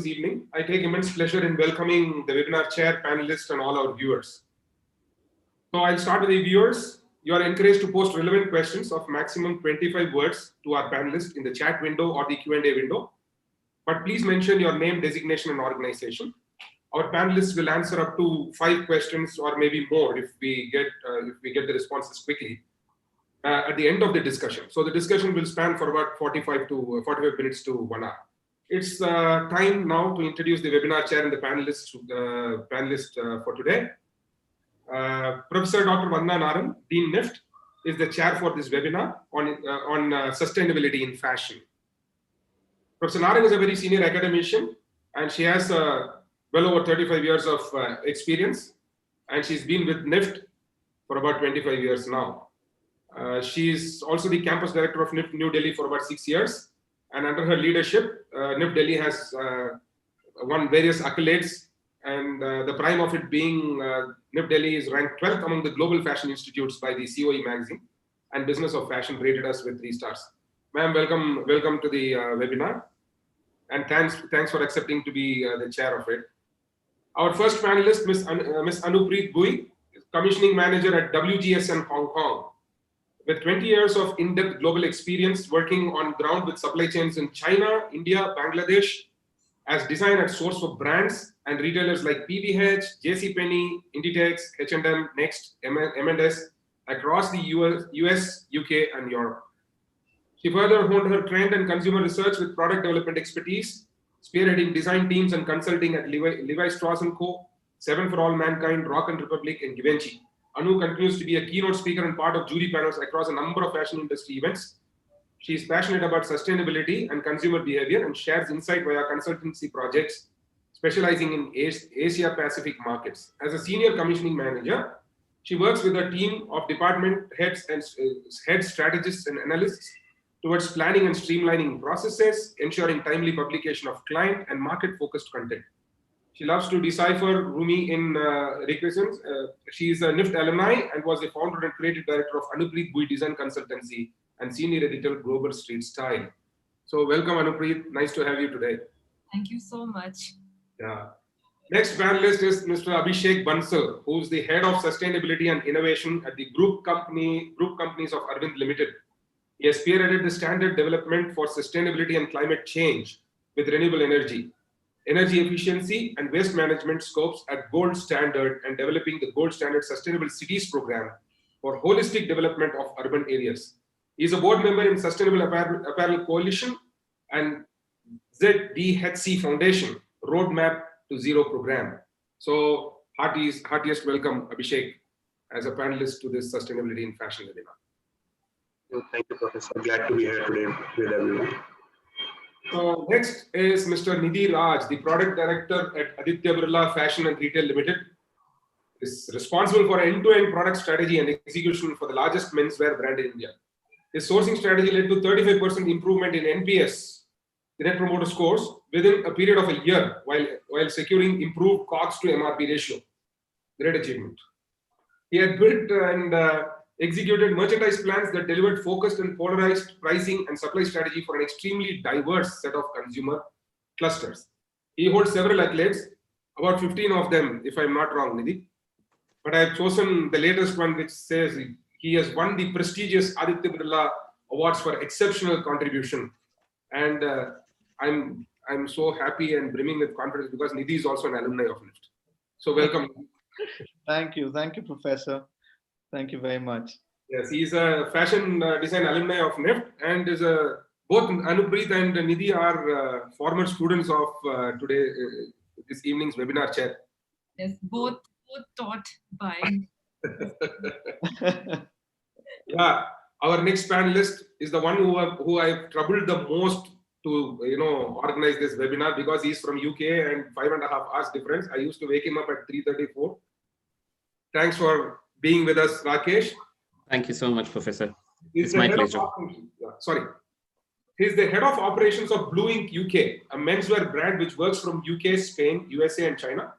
evening. I take immense pleasure in welcoming the webinar chair, panelists, and all our viewers. So I'll start with the viewers. You are encouraged to post relevant questions of maximum 25 words to our panelists in the chat window or the Q&A window. But please mention your name, designation, and organization. Our panelists will answer up to 5 questions or maybe more if we get the responses quickly at the end of the discussion. So the discussion will span for about 45 minutes to 1 hour. It's time now to introduce the webinar chair and the panelists for today. Professor Dr. Vandana Naran, Dean NIFT, is the chair for this webinar on sustainability in fashion. Professor Naran is a very senior academician, and she has well over 35 years of experience, and she's been with NIFT for about 25 years now. She's also the campus director of NIFT New Delhi for about 6 years. And under her leadership, NIFT Delhi has won various accolades, and the prime of it being NIFT Delhi is ranked 12th among the global fashion institutes by the COE magazine, and Business of Fashion rated us with 3 stars. Ma'am, welcome to the webinar, and thanks for accepting to be the chair of it. Our first panelist, Miss Anupreet Bui, commissioning manager at WGSN Hong Kong. With 20 years of in-depth global experience working on ground with supply chains in China, India, Bangladesh, as design at source for brands and retailers like PVH, JCPenney, Inditex, H&M, Next, M&S across the US, UK, and Europe. She further honed her trend and consumer research with product development expertise, spearheading design teams and consulting at Levi Strauss & Co., Seven for All Mankind, Rock & Republic, and Givenchy. Anu continues to be a keynote speaker and part of jury panels across a number of fashion industry events. She is passionate about sustainability and consumer behavior and shares insight via consultancy projects, specializing in Asia Pacific markets. As a senior commissioning manager, she works with a team of department heads and head strategists and analysts towards planning and streamlining processes, ensuring timely publication of client and market-focused content. She loves to decipher Rumi in requisitions. She is a NIFT alumni and was the founder and creative director of Anupreet Bui Design Consultancy and senior editor Global Street Style. So welcome, Anupreet. Nice to have you today. Thank you so much. Yeah. Next panelist is Mr. Abhishek Bansal, who is the head of sustainability and innovation at the group companies of Arvind Limited. He has spearheaded the standard development for sustainability and climate change with renewable energy efficiency, and waste management scopes at Gold Standard, and developing the Gold Standard Sustainable Cities program for holistic development of urban areas. He is a board member in Sustainable Apparel Coalition and ZDHC Foundation Roadmap to Zero program. So heartiest welcome, Abhishek, as a panelist to this Sustainability in Fashion webinar. Thank you, Professor. Glad to be here today with everyone. So next is Mr. Nidhi Raj, the product director at Aditya Birla Fashion and Retail Limited. Is responsible for end-to-end product strategy and execution for the largest menswear brand in India. His sourcing strategy led to 35% improvement in NPS, the Net Promoter Scores, within a period of a year, while securing improved COGS to MRP ratio. Great achievement. He had built and executed merchandise plans that delivered focused and polarized pricing and supply strategy for an extremely diverse set of consumer clusters. He holds several accolades, about 15 of them, if I'm not wrong, Nidhi. But I have chosen the latest one, which says he has won the prestigious Aditya Birla Awards for exceptional contribution. And I'm so happy and brimming with confidence because Nidhi is also an alumni of NIFT. So welcome. Thank you, Professor. Thank you very much. Yes, he's a fashion design alumni of NIFT, and is both Anupreet and Nidhi are former students of this evening's webinar chair. Yes, both taught by. Yeah, our next panelist is the one who I've troubled the most to organize this webinar, because he's from UK and 5.5 hours difference. I used to wake him up at 3:34. Thanks for being with us, Rakesh. Thank you so much, Professor. It's my pleasure. He's the head of operations of Blue Ink UK, a menswear brand which works from UK, Spain, USA, and China,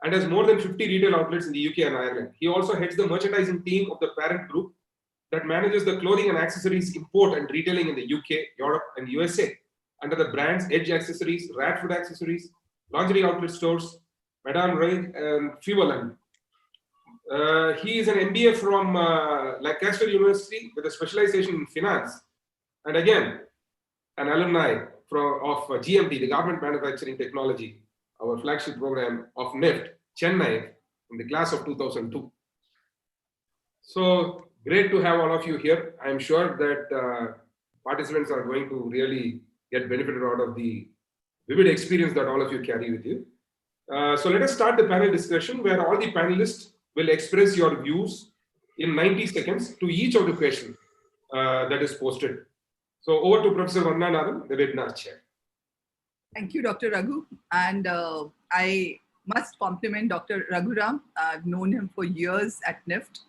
and has more than 50 retail outlets in the UK and Ireland. He also heads the merchandising team of the parent group that manages the clothing and accessories import and retailing in the UK, Europe, and USA under the brands Edge Accessories, Radford Accessories, lingerie outlet stores, Madame Ray and Freeland. He is an MBA from Lancaster University with a specialization in finance. And again, an alumni of GMT, the Government Manufacturing Technology, our flagship program of NIFT, Chennai, in the class of 2002. So great to have all of you here. I'm sure that participants are going to really get benefited out of the vivid experience that all of you carry with you. So let us start the panel discussion where all the panelists will express your views in 90 seconds to each of the questions that is posted. So over to Professor Vandanathan, the webinar chair. Thank you, Dr. Raghu. And I must compliment Dr. Raghuram. I've known him for years at NIFT.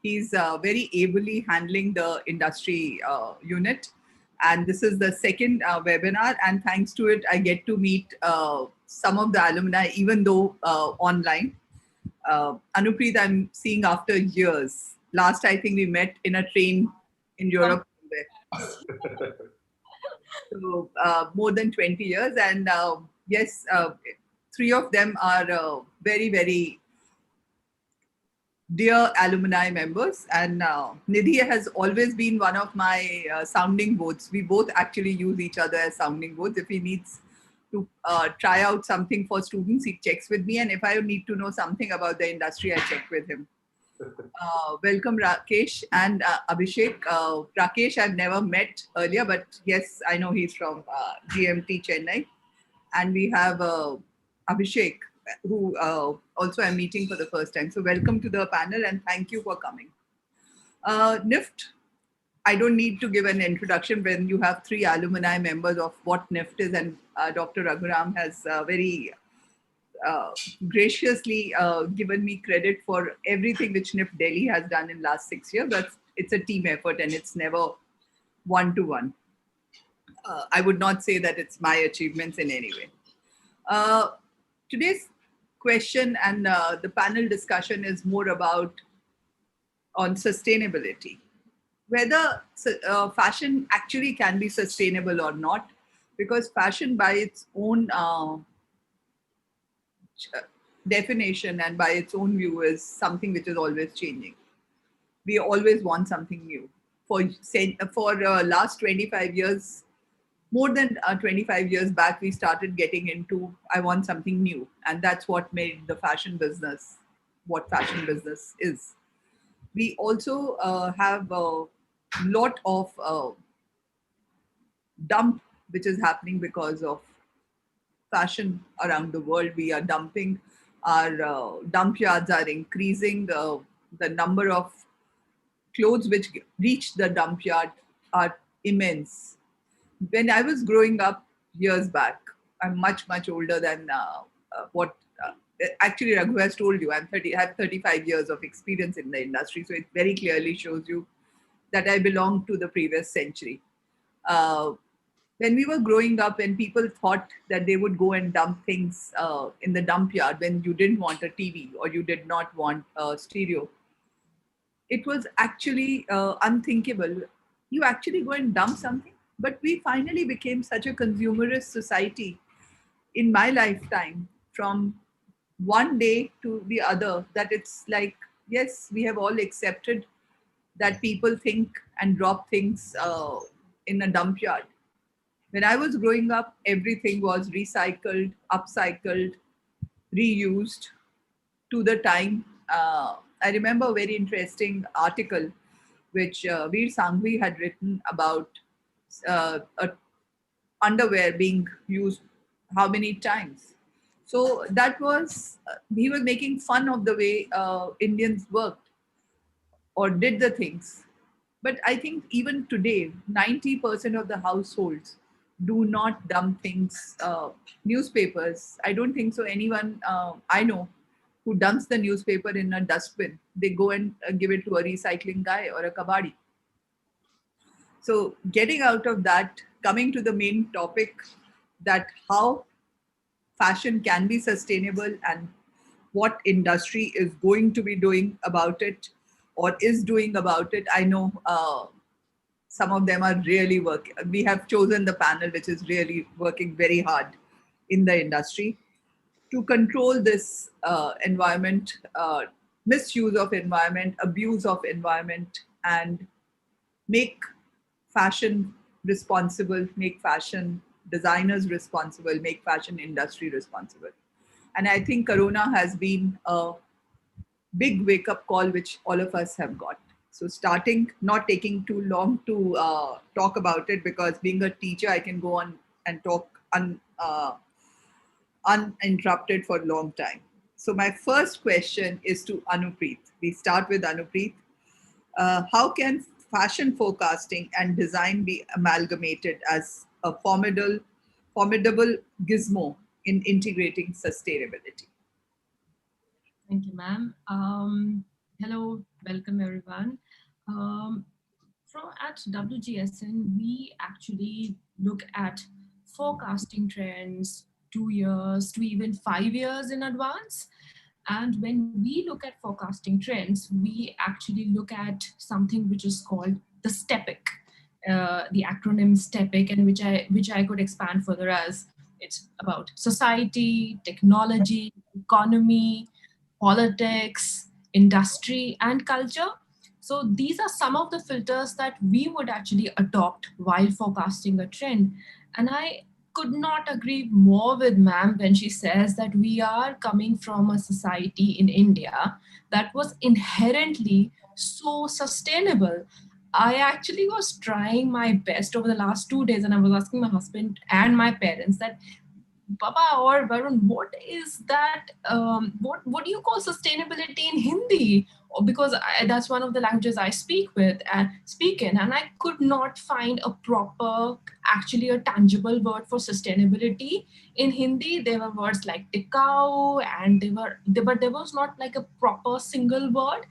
He's very ably handling the industry unit. And this is the second webinar. And thanks to it, I get to meet some of the alumni, even though online. Anupreet, I'm seeing after years. Last, I think we met in a train in Europe. So more than 20 years. And yes, three of them are very, very dear alumni members. And Nidhi has always been one of my sounding boards. We both actually use each other as sounding boards. If he needs to try out something for students, he checks with me. And if I need to know something about the industry, I check with him. Welcome Rakesh and Abhishek. Rakesh I've never met earlier, but yes, I know he's from GMT Chennai. And we have Abhishek, who also I'm meeting for the first time. So welcome to the panel and thank you for coming. NIFT, I don't need to give an introduction when you have three alumni members of what NIFT is, and Dr. Raghuram has very graciously given me credit for everything which NIFT Delhi has done in last 6 years. But it's a team effort and it's never one-to-one. I would not say that it's my achievements in any way. Today's question and the panel discussion is more about on sustainability. Whether fashion actually can be sustainable or not, because fashion by its own definition and by its own view is something which is always changing. We always want something new. For last 25 years, more than 25 years back, we started getting into, I want something new. And that's what made the fashion business what fashion business is. We also have a lot of dump which is happening because of fashion around the world. We are dumping, our dump yards are increasing. The number of clothes which reach the dump yard are immense. When I was growing up years back, I'm much, much older than what actually Raghu has told you. I have 35 years of experience in the industry. So it very clearly shows you that I belong to the previous century. When we were growing up, when people thought that they would go and dump things in the dump yard when you didn't want a TV or you did not want a stereo, it was actually unthinkable. You actually go and dump something? But we finally became such a consumerist society in my lifetime, from one day to the other, that it's like, yes, we have all accepted that people think and drop things in a dump yard. When I was growing up, everything was recycled, upcycled, reused to the time. I remember a very interesting article which Veer Sanghvi had written about underwear being used how many times. So that was, he was making fun of the way Indians worked or did the things. But I think even today, 90% of the households do not dump things, newspapers. I don't think so anyone I know who dumps the newspaper in a dustbin. They go and give it to a recycling guy or a kabadi. So getting out of that, coming to the main topic, that how fashion can be sustainable and what industry is going to be doing about it or is doing about it. I know some of them are really working. We have chosen the panel which is really working very hard in the industry. to control this environment, misuse of environment, abuse of environment, and make fashion responsible, make fashion designers responsible, make fashion industry responsible. And I think Corona has been a big wake up call, which all of us have got. So, starting, not taking too long to talk about it, because being a teacher, I can go on and talk uninterrupted for a long time. So, my first question is to Anupreet. We start with Anupreet. How can fashion forecasting and design be amalgamated as a formidable gizmo in integrating sustainability? Thank you, ma'am. Hello, welcome everyone. Um, at WGSN, we actually look at forecasting trends 2 years to even 5 years in advance. And when we look at forecasting trends, we actually look at something which is called the STEPIC, the acronym STEPIC, and which I could expand further as it's about society, technology, economy, politics, industry, and culture. So these are some of the filters that we would actually adopt while forecasting a trend. And I could not agree more with ma'am when she says that we are coming from a society in India that was inherently so sustainable. I actually was trying my best over the last 2 days, and I was asking my husband and my parents that Baba or Varun, what is that? What do you call sustainability in Hindi? Or because that's one of the languages I speak with and speak in, and I could not find a proper, actually a tangible word for sustainability in Hindi. There were words like tikau, and but there was not like a proper single word.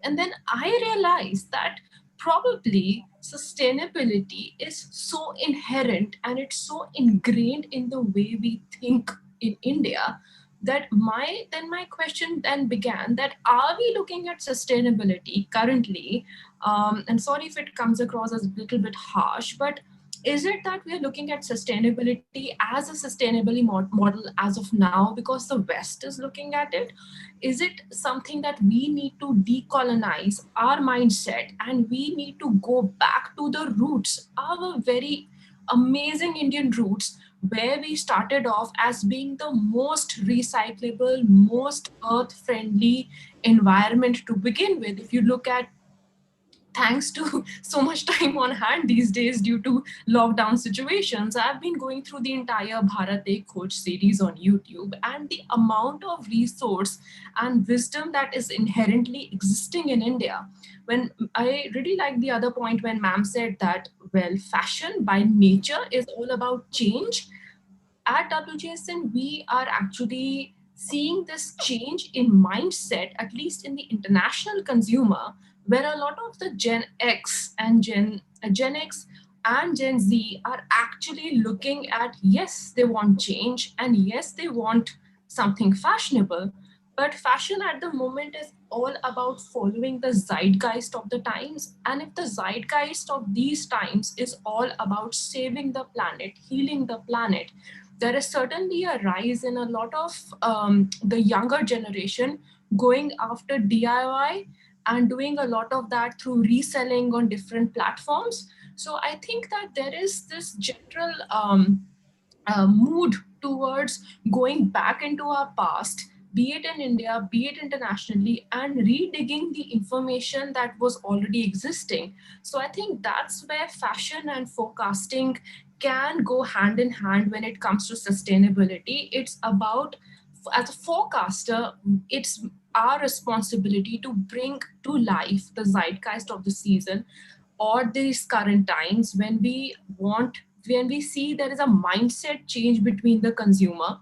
And then I realized that probably sustainability is so inherent and it's so ingrained in the way we think in India that my question then began that are we looking at sustainability currently, and sorry if it comes across as a little bit harsh, but is it that we are looking at sustainability as a sustainability model as of now because the West is looking at it? Is it something that we need to decolonize our mindset and we need to go back to the roots, our very amazing Indian roots, where we started off as being the most recyclable, most earth friendly environment to begin with? If you look at, thanks to so much time on hand these days due to lockdown situations, I've been going through the entire Bharat Ek Khoj series on YouTube, and the amount of resource and wisdom that is inherently existing in India. When I really like the other point when ma'am said that, well, fashion by nature is all about change. At WGSN, we are actually seeing this change in mindset, at least in the international consumer, where a lot of the Gen X and Gen Z are actually looking at, yes, they want change and yes, they want something fashionable. But fashion at the moment is all about following the zeitgeist of the times. And if the zeitgeist of these times is all about saving the planet, healing the planet, there is certainly a rise in a lot of the younger generation going after DIY and doing a lot of that through reselling on different platforms. So I think that there is this general mood towards going back into our past, be it in India, be it internationally, and redigging the information that was already existing. So I think that's where fashion and forecasting can go hand in hand when it comes to sustainability. It's about, as a forecaster, it's our responsibility to bring to life the zeitgeist of the season or these current times when we see there is a mindset change between the consumer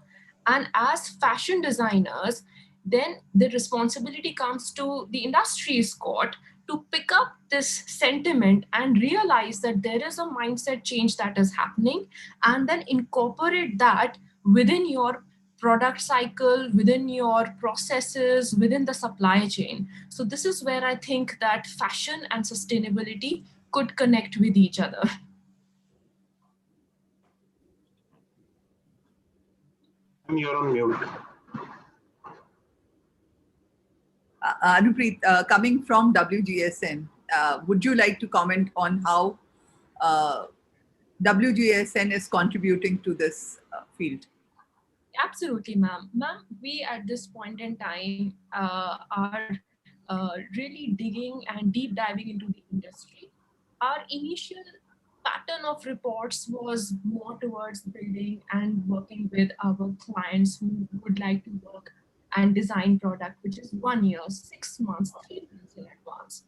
and as fashion designers, then the responsibility comes to the industry's court to pick up this sentiment and realize that there is a mindset change that is happening and then incorporate that within your product cycle, within your processes, within the supply chain. So this is where I think that fashion and sustainability could connect with each other. And you're on mute. Anupreet, coming from WGSN, would you like to comment on how WGSN is contributing to this field? Absolutely, ma'am. Ma'am, we at this point in time are really digging and deep diving into the industry. Our initial pattern of reports was more towards building and working with our clients who would like to work and design product, which is 1 year, 6 months, 3 months in advance.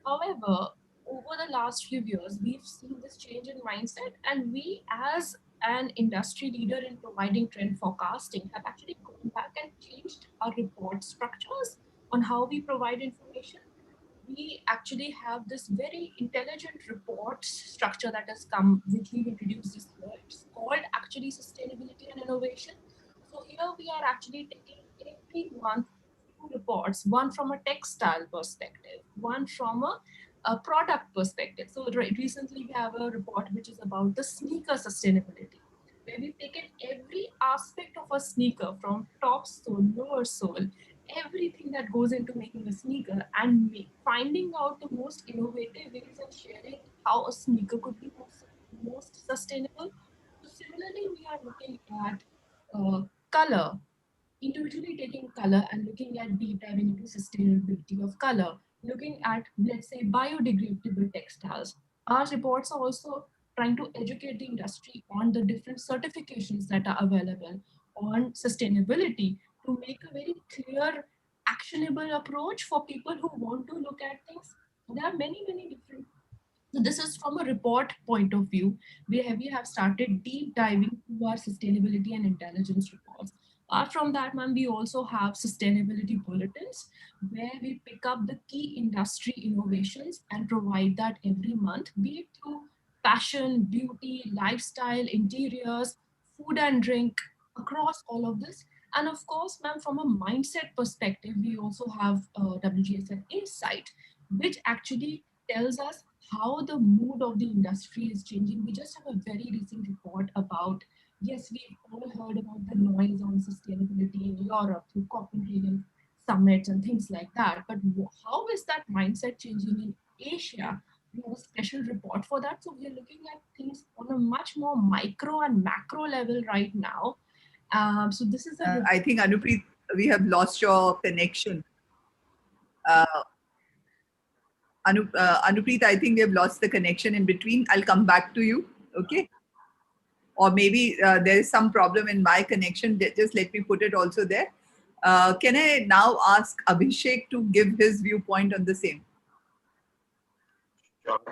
However, over the last few years, we've seen this change in mindset, and we, as an industry leader in providing trend forecasting, have actually gone back and changed our report structures on how we provide information. We actually have this very intelligent report structure that has come, which we've introduced this year. It's called actually sustainability and innovation. So here we are actually taking every month two reports, one from a textile perspective, one from a product perspective. So recently we have a report which is about the sneaker sustainability, where we've taken every aspect of a sneaker from top sole, lower sole, everything that goes into making a sneaker, and finding out the most innovative ways and sharing how a sneaker could be most sustainable. So similarly, we are looking at color, individually taking color and looking at deep diving into sustainability of color, looking at, let's say, biodegradable textiles. Our reports are also trying to educate the industry on the different certifications that are available on sustainability to make a very clear, actionable approach for people who want to look at things. There are many, many different. So this is from a report point of view, where we have started deep diving to our sustainability and intelligence reports. Apart from that, ma'am, we also have sustainability bulletins where we pick up the key industry innovations and provide that every month, be it through fashion, beauty, lifestyle, interiors, food and drink, across all of this. And of course, ma'am, from a mindset perspective, we also have WGSN Insight, which actually tells us how the mood of the industry is changing. We just have a very recent report about, yes, we've all heard about the noise on sustainability in Europe through Copenhagen summits and things like that. But how is that mindset changing in Asia? We have a special report for that. So we are looking at things on a much more micro and macro level right now. So this is a I think, Anupreet, we have lost your connection. Uh, Anupreet, I think we have lost the connection in between. I'll come back to you, okay? Or maybe there is some problem in my connection. Just let me put it also there. Can I now ask Abhishek to give his viewpoint on the same?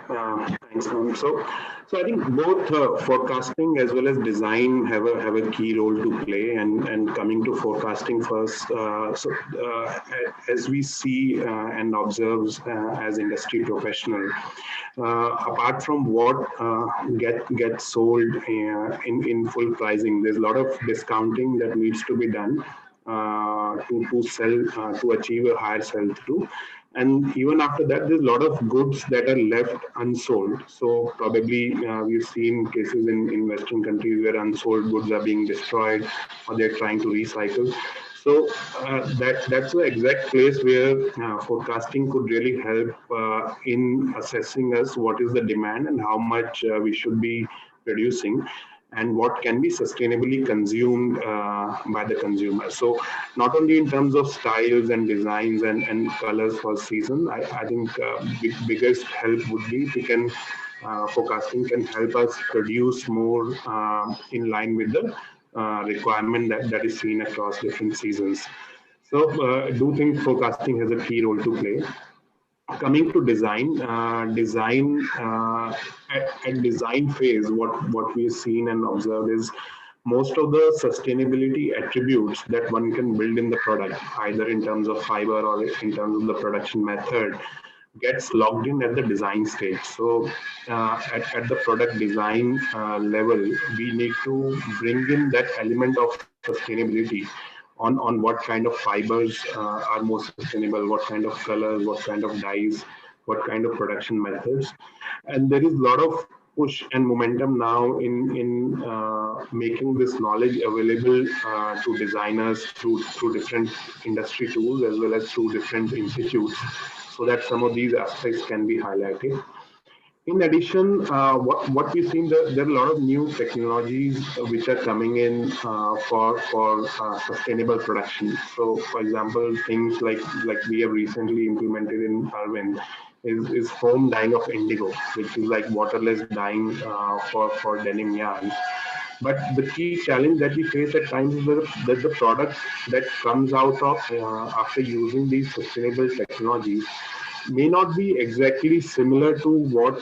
Thanks, ma'am. So I think both forecasting as well as design have a key role to play. And coming to forecasting first, as we see and observe as industry professional, apart from what gets sold in full pricing, there's a lot of discounting that needs to be done to sell to achieve a higher sell through. And even after that, there's a lot of goods that are left unsold. So probably we've seen cases in Western countries where unsold goods are being destroyed or they're trying to recycle. So that's the exact place where forecasting could really help in assessing us what is the demand and how much we should be producing, and what can be sustainably consumed by the consumer. So not only in terms of styles and designs and colors for season, I think biggest help would be we can forecasting can help us produce more in line with the requirement that is seen across different seasons. So I do think forecasting has a key role to play. Coming to design, at design phase, what we've seen and observed is most of the sustainability attributes that one can build in the product, either in terms of fiber or in terms of the production method, gets logged in at the design stage. So at the product design level, we need to bring in that element of sustainability on what kind of fibers are more sustainable, what kind of colors, what kind of dyes, what kind of production methods. And there is a lot of push and momentum now in making this knowledge available to designers through different industry tools as well as through different institutes, so that some of these aspects can be highlighted. In addition, what we've seen, there are a lot of new technologies which are coming in for sustainable production. So, for example, things like we have recently implemented in Arvind is foam dyeing of indigo, which is like waterless dyeing for denim yarns. But the key challenge that we face at times is that the product that comes out of after using these sustainable technologies may not be exactly similar to what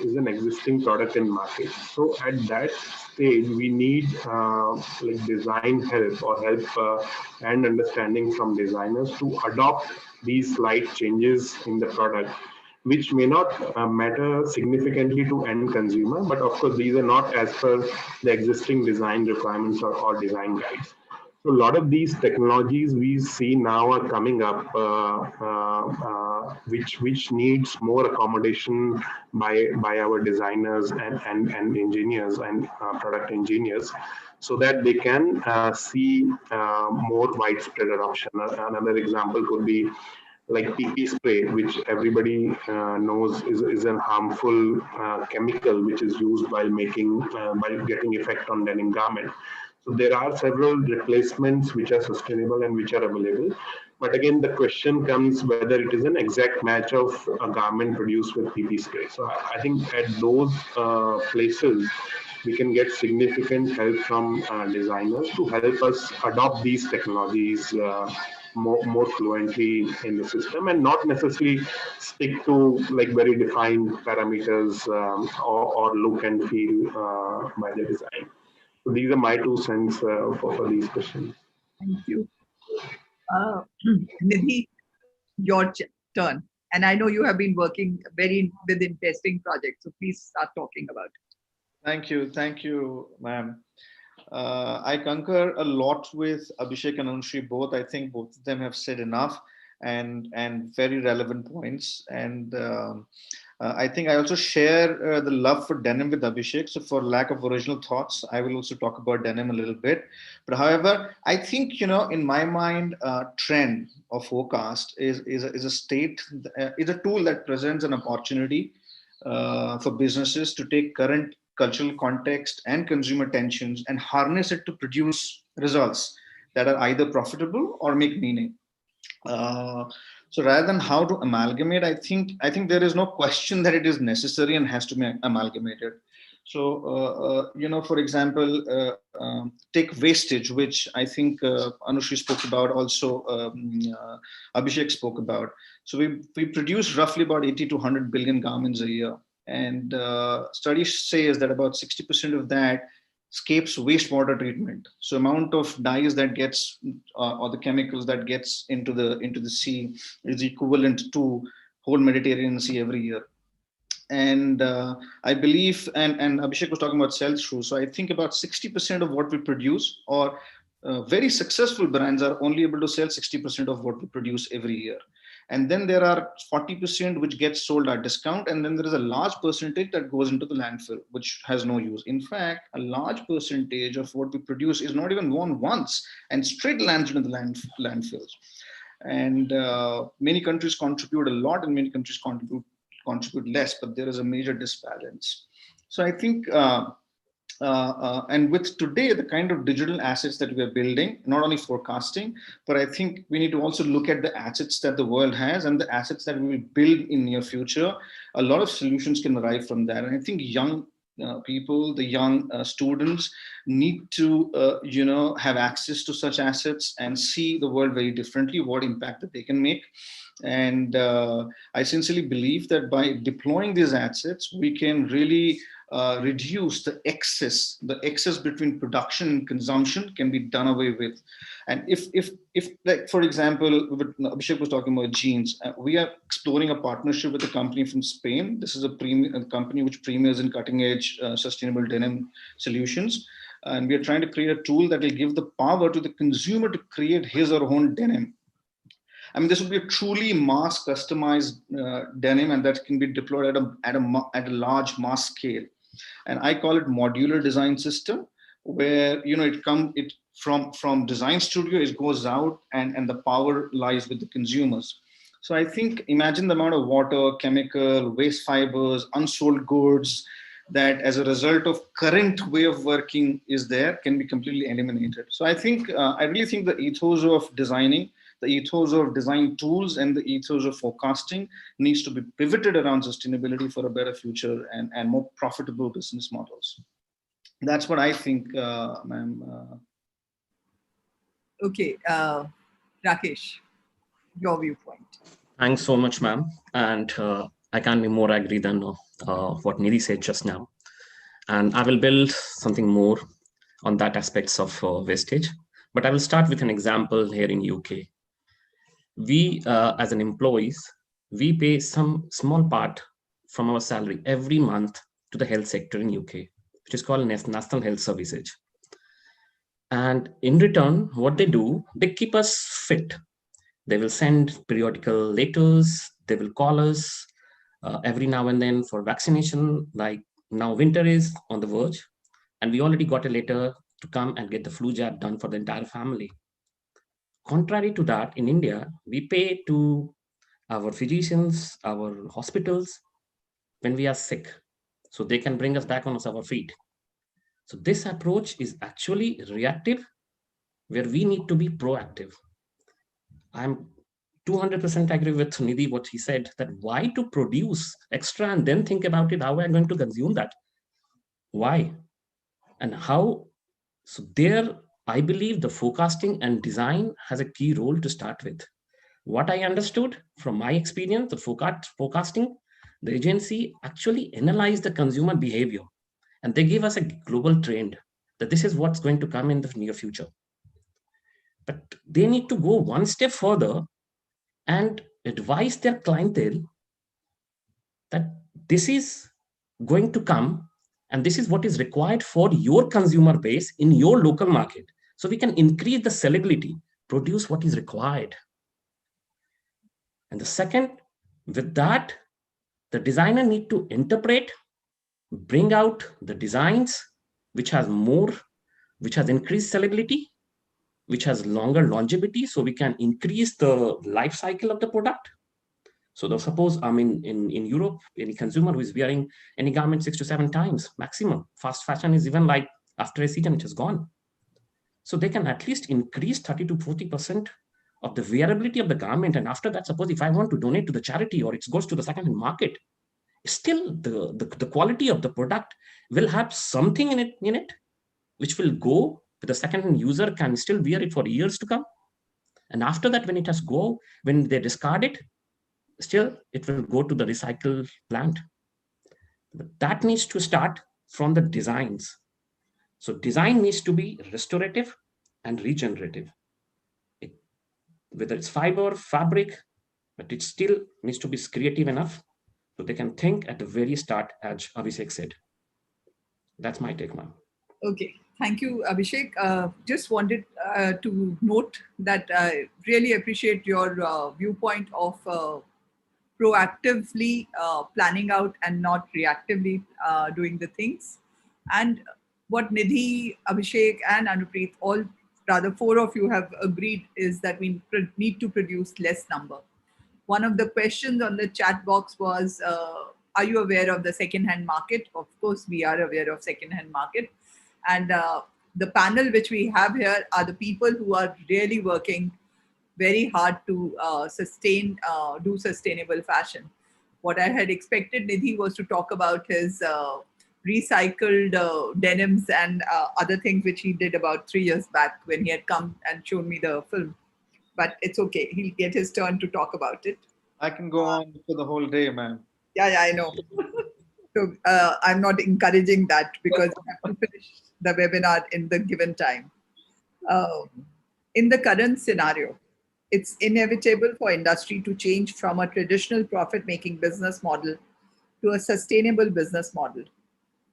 is an existing product in market. So at that stage, we need like design help or help and understanding from designers to adopt these slight changes in the product, which may not matter significantly to end consumer, but of course these are not as per the existing design requirements or design guides. So a lot of these technologies we see now are coming up, which needs more accommodation by our designers and engineers and product engineers, so that they can see more widespread adoption. Another example could be like PP spray, which everybody knows is a harmful chemical which is used while making while getting effect on denim garment. So there are several replacements which are sustainable and which are available. But again, the question comes whether it is an exact match of a garment produced with PP spray. So I think at those places, we can get significant help from designers to help us adopt these technologies more fluently in the system, and not necessarily stick to like very defined parameters or look and feel by the design. So these are my 2 cents for these questions. Thank you. Nidhi, your turn. And I know you have been working very within testing projects, so please start talking about it. Thank you, ma'am. I concur a lot with Abhishek and Anushree both. I think both of them have said enough and very relevant points. And I think I also share the love for denim with Abhishek. So for lack of original thoughts, I will also talk about denim a little bit. But however, I think, in my mind, trend or forecast is a state, is a tool that presents an opportunity for businesses to take current cultural context and consumer tensions and harness it to produce results that are either profitable or make meaning. So rather than how to amalgamate, I think there is no question that it is necessary and has to be amalgamated. So, for example, take wastage, which I think Anushree spoke about, also Abhishek spoke about. So we produce roughly about 80 to 100 billion garments a year. And studies say that about 60% of that escapes wastewater treatment. So amount of dyes that gets or the chemicals that gets into the sea is equivalent to whole Mediterranean Sea every year. And I believe, and Abhishek was talking about sell-through. So I think about 60% of what we produce, or very successful brands are only able to sell 60% of what we produce every year. And then there are 40% which gets sold at discount. And then there is a large percentage that goes into the landfill, which has no use. In fact, a large percentage of what we produce is not even worn once and straight lands into the landfills. And many countries contribute a lot and many countries contribute less, but there is a major disbalance. So I think, and with today, the kind of digital assets that we are building, not only forecasting, but I think we need to also look at the assets that the world has and the assets that we will build in near future. A lot of solutions can arrive from that. And I think young people, the young students need to, have access to such assets and see the world very differently, what impact that they can make. And I sincerely believe that by deploying these assets, we can really reduce the excess between production and consumption can be done away with. And if like, for example, Abhishek was talking about jeans, we are exploring a partnership with a company from Spain. This is a company which premiers in cutting edge sustainable denim solutions. And we are trying to create a tool that will give the power to the consumer to create his or her own denim. I mean, this will be a truly mass customized denim, and that can be deployed at a large mass scale. And I call it modular design system, where it from design studio, it goes out, and the power lies with the consumers. So I think, imagine the amount of water, chemical, waste fibers, unsold goods that as a result of current way of working is there, can be completely eliminated. So I think, I really think the ethos of designing, the ethos of design tools, and the ethos of forecasting needs to be pivoted around sustainability for a better future and more profitable business models. That's what I think, ma'am. Okay, Rakesh, your viewpoint. Thanks so much, ma'am. And I can't be more agree than what Nidhi said just now. And I will build something more on that aspects of wastage. But I will start with an example here in UK. We, as an employees, we pay some small part from our salary every month to the health sector in UK, which is called National Health Services. And in return, what they do, they keep us fit. They will send periodical letters. They will call us every now and then for vaccination. Like now winter is on the verge, and we already got a letter to come and get the flu jab done for the entire family. Contrary to that, in India, we pay to our physicians, our hospitals, when we are sick, so they can bring us back on our feet. So this approach is actually reactive, where we need to be proactive. I'm 200% agree with Nidhi, what he said, that why to produce extra and then think about it, how I'm going to consume that? Why? And how? So there, I believe the forecasting and design has a key role to start with. What I understood from my experience, the forecasting, the agency actually analyzed the consumer behavior, and they gave us a global trend that this is what's going to come in the near future. But they need to go one step further and advise their clientele that this is going to come and this is what is required for your consumer base in your local market. So we can increase the sellability, produce what is required. And the second, with that, the designer need to interpret, bring out the designs which has increased sellability, which has longer longevity, so we can increase the life cycle of the product. So suppose in Europe, any consumer who is wearing any garment 6 to 7 times maximum, fast fashion is even like after a season it is gone. So they can at least increase 30 to 40% of the wearability of the garment. And after that, suppose if I want to donate to the charity or it goes to the second-hand market, still the quality of the product will have something in it, which will go with the second-hand user can still wear it for years to come. And after that, when they discard it, still it will go to the recycle plant. But that needs to start from the designs. So design needs to be restorative and regenerative. Whether it's fiber, fabric, but it still needs to be creative enough so they can think at the very start, as Abhishek said. That's my take, ma'am. Okay, thank you, Abhishek. Just wanted to note that I really appreciate your viewpoint of proactively planning out and not reactively doing the things. And what Nidhi, Abhishek, and Anupreet, all rather 4 of you have agreed is that we need to produce less number. One of the questions on the chat box was, are you aware of the second-hand market? Of course, we are aware of second-hand market. And the panel which we have here are the people who are really working very hard to do sustainable fashion. What I had expected Nidhi was to talk about his recycled denims and other things which he did about 3 years back when he had come and shown me the film. But it's okay. He'll get his turn to talk about it. I can go on for the whole day, ma'am. Yeah, I know. So I'm not encouraging that because I have to finish the webinar in the given time. In the current scenario, it's inevitable for industry to change from a traditional profit-making business model to a sustainable business model.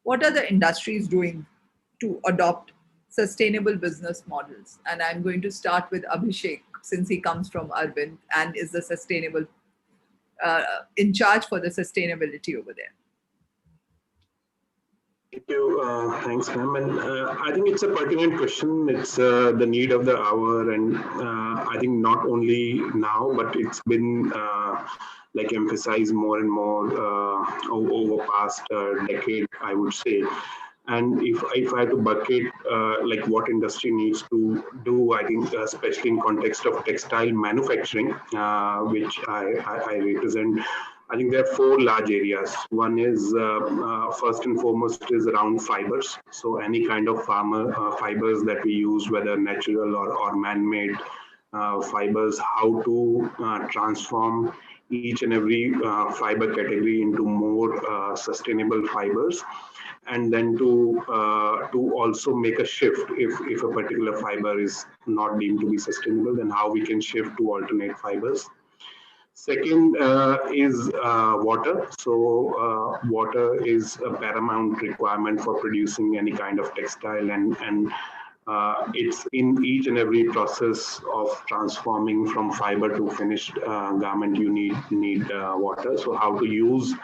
What are the industries doing to adopt sustainable business models? And I'm going to start with Abhishek, since he comes from Arvind and is the sustainable in charge for the sustainability over there. Thank you. Thanks, ma'am. And I think it's a pertinent question. It's the need of the hour, and I think not only now, but it's been like emphasized more and more over past decade, I would say. And if I have to bucket like what industry needs to do, I think especially in context of textile manufacturing, which I represent, I think there are four large areas. One is first and foremost is around fibers. So any kind of fibers that we use, whether natural or man-made fibers, how to transform each and every fiber category into more sustainable fibers, and then to also make a shift if a particular fiber is not deemed to be sustainable, then how we can shift to alternate fibers. Second is water. So water is a paramount requirement for producing any kind of textile, and it's in each and every process of transforming from fiber to finished garment. You need water. So how to use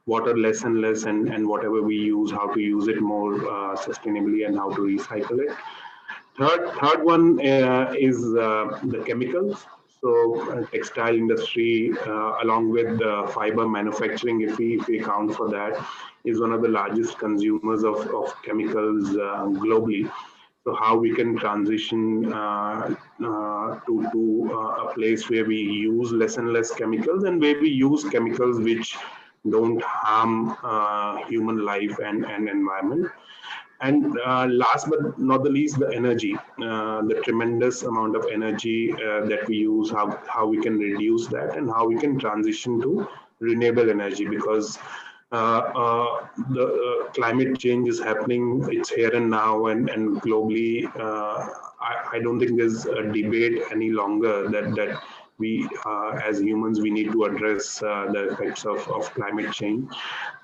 water less and less, and whatever we use, how to use it more sustainably, and how to recycle it. Third one is the chemicals. So textile industry, along with the fiber manufacturing, if we account for that, is one of the largest consumers of chemicals globally. So how we can transition to a place where we use less and less chemicals, and where we use chemicals which don't harm human life and environment. And last but not the least, the energy, the tremendous amount of energy that we use, how we can reduce that, and how we can transition to renewable energy, because the climate change is happening. It's here and now, and globally, I don't think there's a debate any longer that we as humans we need to address the effects of climate change.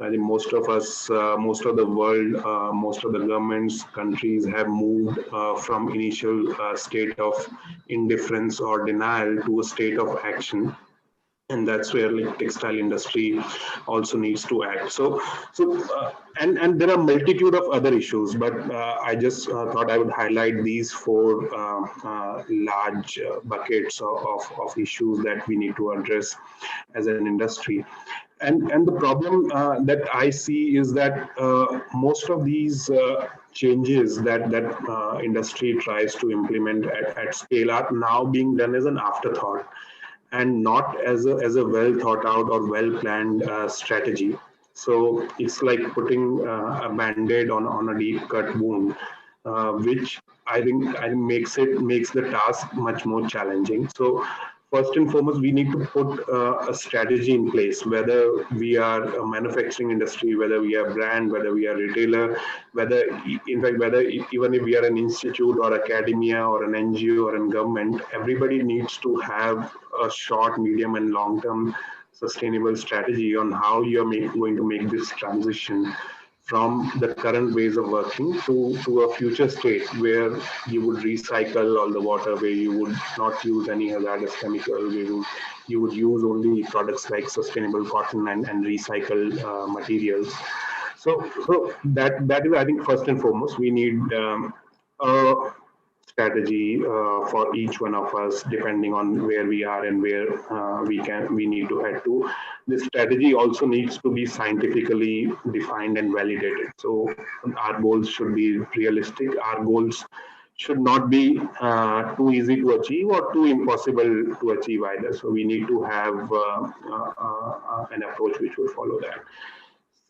I think most of us, most of the world, most of the governments, countries have moved from initial state of indifference or denial to a state of action, and that's where like textile industry also needs to act. And there are multitude of other issues, but I just thought I would highlight these four large buckets of issues that we need to address as an industry. And the problem that I see is that most of these changes that industry tries to implement at scale are now being done as an afterthought, and not as a well thought out or well planned strategy. So it's like putting a band-aid on a deep cut wound, which I think makes the task much more challenging. So first and foremost, we need to put a strategy in place, whether we are a manufacturing industry, whether we are brand, whether we are retailer, whether in fact whether even if we are an institute or academia or an NGO or a government, everybody needs to have a short, medium, and long-term sustainable strategy on how you're going to make this transition from the current ways of working to a future state where you would recycle all the water, where you would not use any hazardous chemical, where you would use only products like sustainable cotton and recycled materials. So that is, I think, first and foremost, we need a strategy for each one of us, depending on where we are and where we need to head to. This strategy also needs to be scientifically defined and validated. So our goals should be realistic. Our goals should not be too easy to achieve or too impossible to achieve either. So we need to have an approach which would follow that.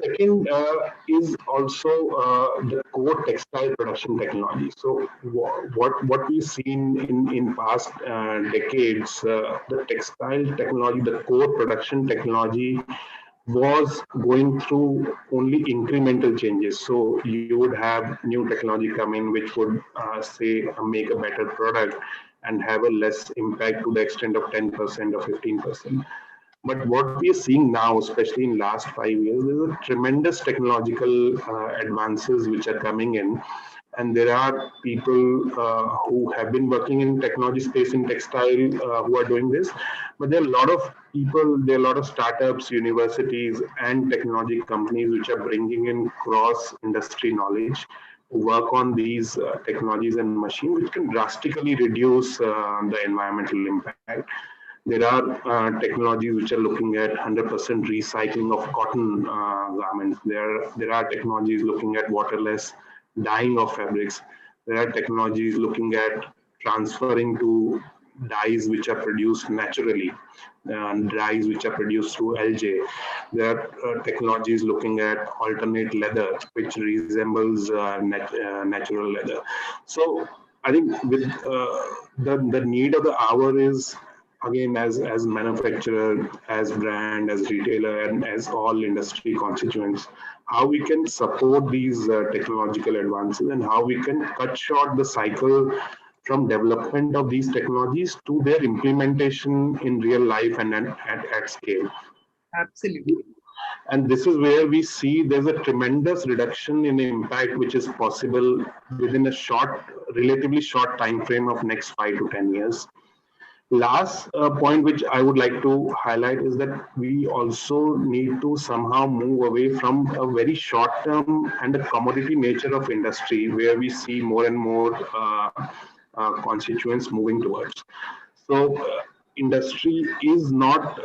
Second is also the core textile production technology. So what we've seen in past decades, the textile technology, the core production technology was going through only incremental changes. So you would have new technology come in which would say make a better product and have a less impact to the extent of 10% or 15%. But what we are seeing now, especially in last 5 years, there's a tremendous technological advances which are coming in, and there are people who have been working in technology space in textile who are doing this. But there are a lot of people, there are a lot of startups, universities, and technology companies which are bringing in cross-industry knowledge to work on these technologies and machines, which can drastically reduce the environmental impact. There are technologies which are looking at 100% recycling of cotton garments. There are technologies looking at waterless dyeing of fabrics. There are technologies looking at transferring to dyes which are produced naturally, dyes which are produced through algae. There are technologies looking at alternate leather, which resembles natural leather. So I think with the need of the hour is, again, as manufacturer, as brand, as retailer, and as all industry constituents, how we can support these technological advances and how we can cut short the cycle from development of these technologies to their implementation in real life and at scale. Absolutely. And this is where we see there's a tremendous reduction in impact which is possible within a relatively short time frame of next 5 to 10 years. Last point which I would like to highlight is that we also need to somehow move away from a very short term and a commodity nature of industry where we see more and more constituents moving towards. So industry is not,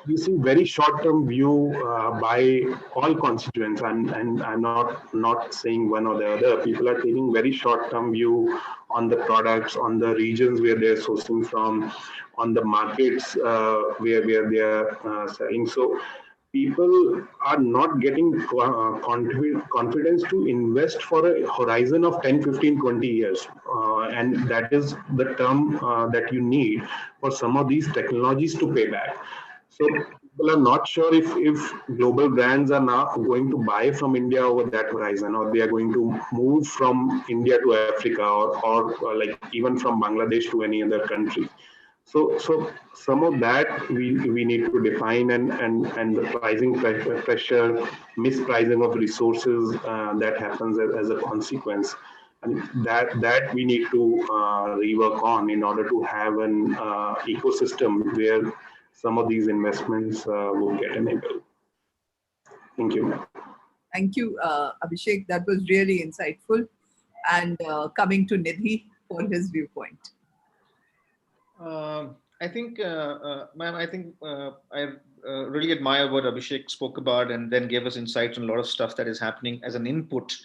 we see very short-term view by all constituents, and I'm not saying one or the other. People are taking very short-term view on the products, on the regions where they're sourcing from, on the markets where they are selling. So people are not getting confidence to invest for a horizon of 10, 15, 20 years. And that is the term that you need for some of these technologies to pay back. So people are not sure if global brands are now going to buy from India over that horizon, or they are going to move from India to Africa, or like even from Bangladesh to any other country. So some of that we need to define, and the pricing pressure, mispricing of resources that happens as a consequence, and that we need to rework on in order to have an ecosystem where some of these investments will get enabled. Thank you. Thank you, Abhishek. That was really insightful. And coming to Nidhi for his viewpoint. I think, ma'am, I really admire what Abhishek spoke about and then gave us insights on a lot of stuff that is happening as an input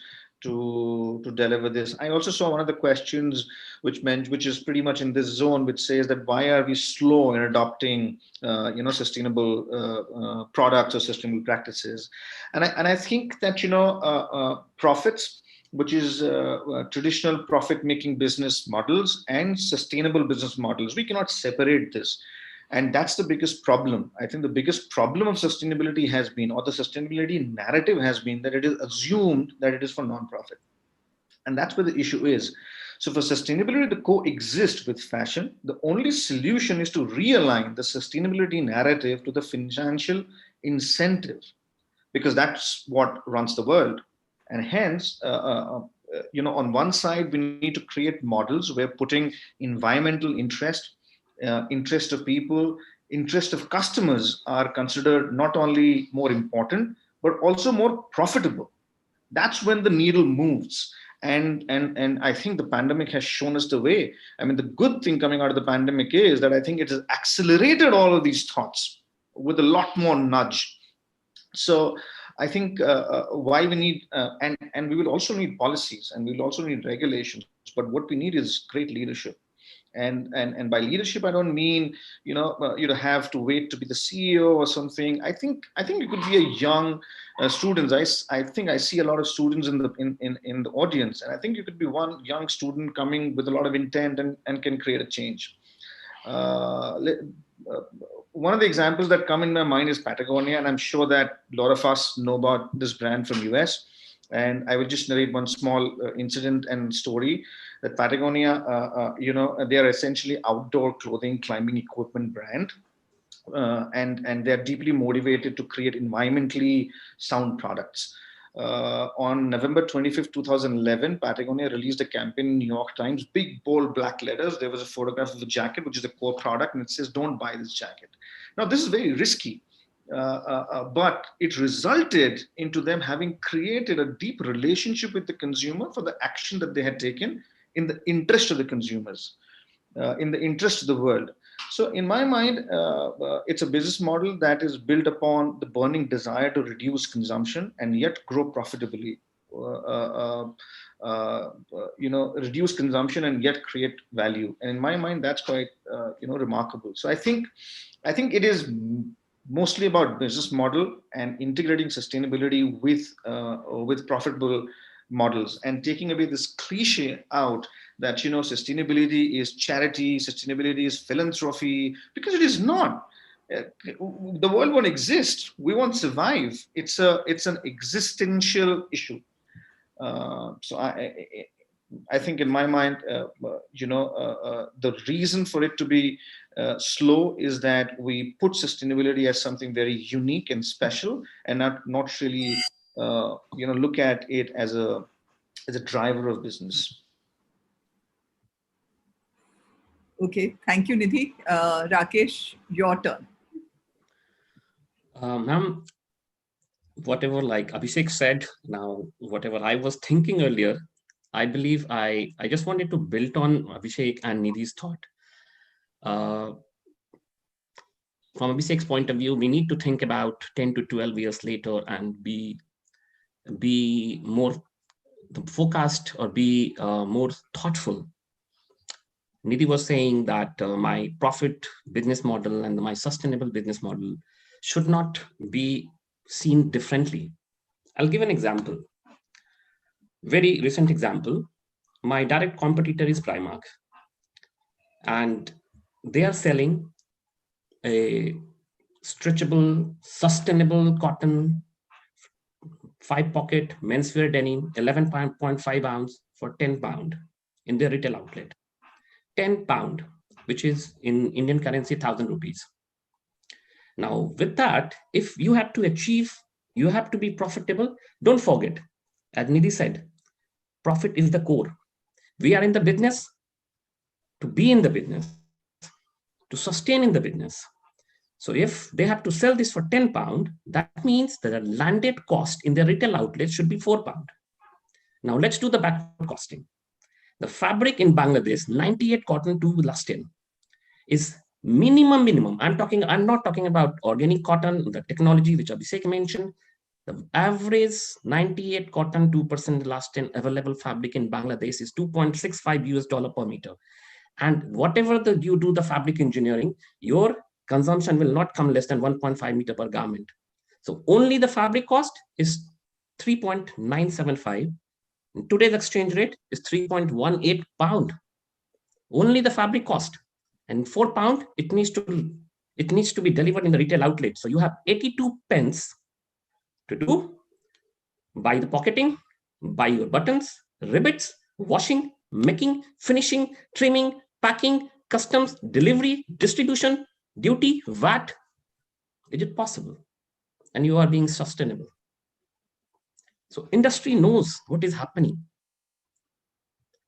to deliver this. I also saw one of the questions which is pretty much in this zone, which says that why are we slow in adopting sustainable products or sustainable practices, and I think that profits, which is traditional profit-making business models and sustainable business models. We cannot separate this. And that's the biggest problem. I think the biggest problem of sustainability has been, or the sustainability narrative has been, that it is assumed that it is for non-profit. And that's where the issue is. So for sustainability to coexist with fashion, the only solution is to realign the sustainability narrative to the financial incentive, because that's what runs the world. And hence, on one side, we need to create models where putting environmental interest, interest of people, interest of customers are considered not only more important, but also more profitable. That's when the needle moves. And I think the pandemic has shown us the way. I mean, the good thing coming out of the pandemic is that I think it has accelerated all of these thoughts with a lot more nudge. So I think why we need, and we will also need policies, and we will also need regulations, but what we need is great leadership. And by leadership, I don't mean, you have to wait to be the CEO or something. I think you could be a young students. I think I see a lot of students in the audience, and I think you could be one young student coming with a lot of intent and can create a change. One of the examples that come in my mind is Patagonia, and I'm sure that a lot of us know about this brand from US. And I will just narrate one small incident and story that Patagonia, they are essentially outdoor clothing, climbing equipment brand. And they're deeply motivated to create environmentally sound products. on November 25th, 2011, Patagonia released a campaign in New York Times, big, bold, black letters. There was a photograph of the jacket, which is the core product, and it says, "Don't buy this jacket." Now, this is very risky, but it resulted into them having created a deep relationship with the consumer for the action that they had taken in the interest of the consumers, in the interest of the world. So in my mind, it's a business model that is built upon the burning desire to reduce consumption and yet grow profitably. Reduce consumption and yet create value. And in my mind, that's quite remarkable. So I think it is mostly about business model and integrating sustainability with profitable models and taking away this cliche out that sustainability is charity, sustainability is philanthropy, because it is not. The world won't exist. We won't survive. It's an existential issue. So I think in my mind, the reason for it to be slow is that we put sustainability as something very unique and special, and not really look at it as a driver of business. Okay, thank you, Nidhi. Rakesh, your turn. Ma'am, whatever like Abhishek said, now whatever I was thinking earlier, I believe I just wanted to build on Abhishek and Nidhi's thought. From Abhishek's point of view, we need to think about 10 to 12 years later and be more focused or be more thoughtful. Nidhi was saying that my profit business model and my sustainable business model should not be seen differently. I'll give an example. Very recent example. My direct competitor is Primark, and they are selling a stretchable, sustainable cotton 5-pocket menswear denim, 11.5 ounce for £10 in their retail outlet. £10, which is in Indian currency 1,000 rupees. Now, with that, if you have to achieve, you have to be profitable. Don't forget, as Nidhi said, profit is the core. We are in the business to be in the business, to sustain in the business. So if they have to sell this for £10, that means that the landed cost in their retail outlet should be £4. Now let's do the backward costing. The fabric in Bangladesh, 98 cotton to lustin, is minimum. I'm not talking about organic cotton, the technology which Abhishek mentioned. The average 98 cotton 2% lustin available fabric in Bangladesh is $2.65 per meter. And whatever you do the fabric engineering, your consumption will not come less than 1.5 meter per garment. So only the fabric cost is 3.975. Today's exchange rate is 3.18 pound. Only the fabric cost, and £4 it needs to be delivered in the retail outlet. So you have 82 pence to do buy the pocketing, buy your buttons, ribbons, washing, making, finishing, trimming, packing, customs, delivery, distribution, duty, VAT. Is it possible? And you are being sustainable. So industry knows what is happening.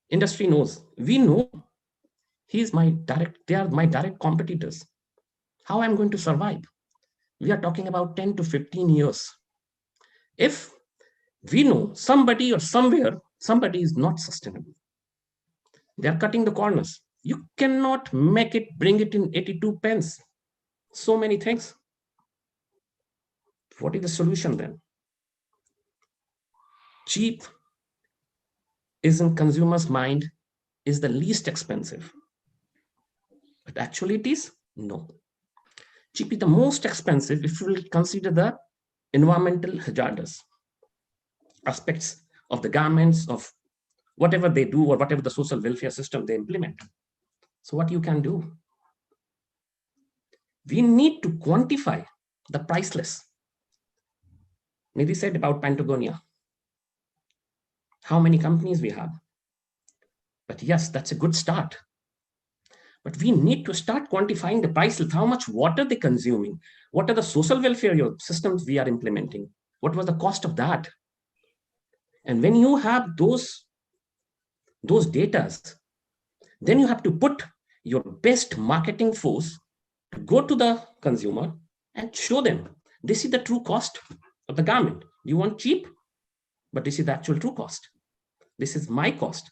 Industry knows. We know they are my direct competitors. How I'm going to survive? We are talking about 10 to 15 years. If we know somebody or somewhere, somebody is not sustainable, they are cutting the corners. You cannot bring it in 82 pence. So many things. What is the solution then? Cheap is in consumer's mind is the least expensive. But actually it is no. Cheap is the most expensive if you will consider the environmental hazardous aspects of the garments, of whatever they do or whatever the social welfare system they implement. So what you can do? We need to quantify the priceless. Nidhi said about Patagonia. How many companies we have? But yes, that's a good start. But we need to start quantifying the price, how much water they're consuming, what are the social welfare systems we are implementing, what was the cost of that, And when you have those datas, then you have to put your best marketing force to go to the consumer and show them this is the true cost of the garment. You want cheap, but this is the actual true cost. This is my cost.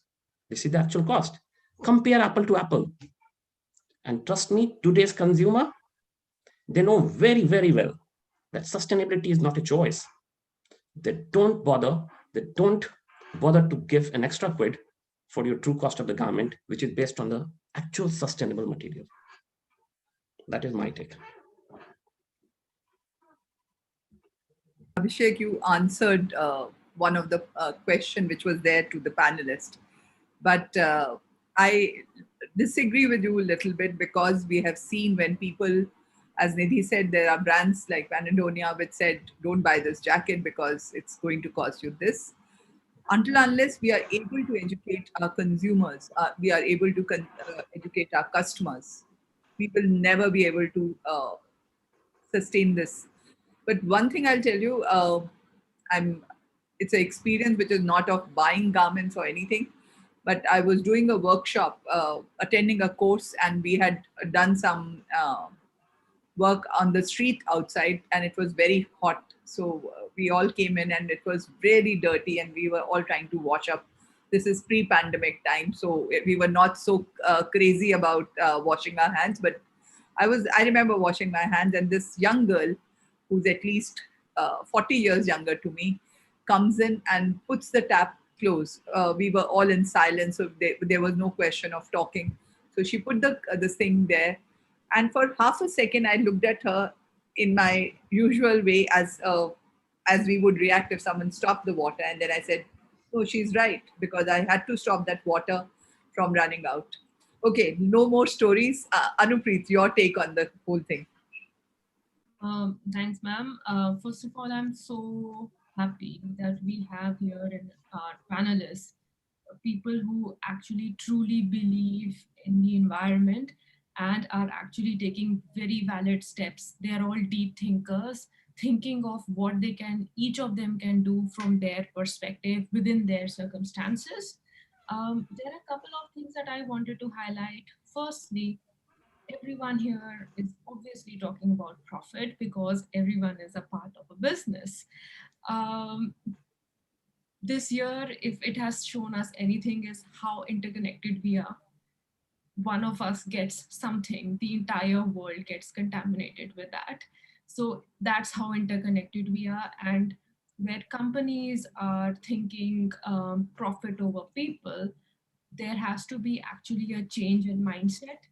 This is the actual cost. Compare apple to apple. And trust me, today's consumer, they know very, very well that sustainability is not a choice. They don't bother to give an extra quid for your true cost of the garment, which is based on the actual sustainable material. That is my take. Abhishek, you answered one of the question which was there to the panelist, but I disagree with you a little bit, because we have seen when people, as Nidhi said, there are brands like Patagonia which said, don't buy this jacket because it's going to cost you this. Until unless we are able to educate our consumers, we are able to educate our customers, we will never be able to sustain this. But one thing I'll tell you, I'm it's an experience which is not of buying garments or anything, but I was doing a workshop, attending a course, and we had done some work on the street outside, and it was very hot. So we all came in, and it was really dirty, and we were all trying to wash up. This is pre-pandemic time, so we were not so crazy about washing our hands. But I remember washing my hands, and this young girl, who's at least 40 years younger to me, comes in and puts the tap close. We were all in silence, so there was no question of talking. So she put this thing there, and for half a second, I looked at her in my usual way, as we would react if someone stopped the water. And then I said, "Oh, she's right," because I had to stop that water from running out. Okay, no more stories. Anupreet, your take on the whole thing. Thanks, ma'am. First of all, I'm so happy that we have here in our panelists people who actually truly believe in the environment and are actually taking very valid steps. They are all deep thinkers, thinking of what each of them can do from their perspective within their circumstances. There are a couple of things that I wanted to highlight. Firstly, everyone here is obviously talking about profit because everyone is a part of a business. Um, this year, if it has shown us anything, is how interconnected we are. One of us gets something, the entire world gets contaminated with that. So that's how interconnected we are. And where companies are thinking profit over people, there has to be actually a change in mindset.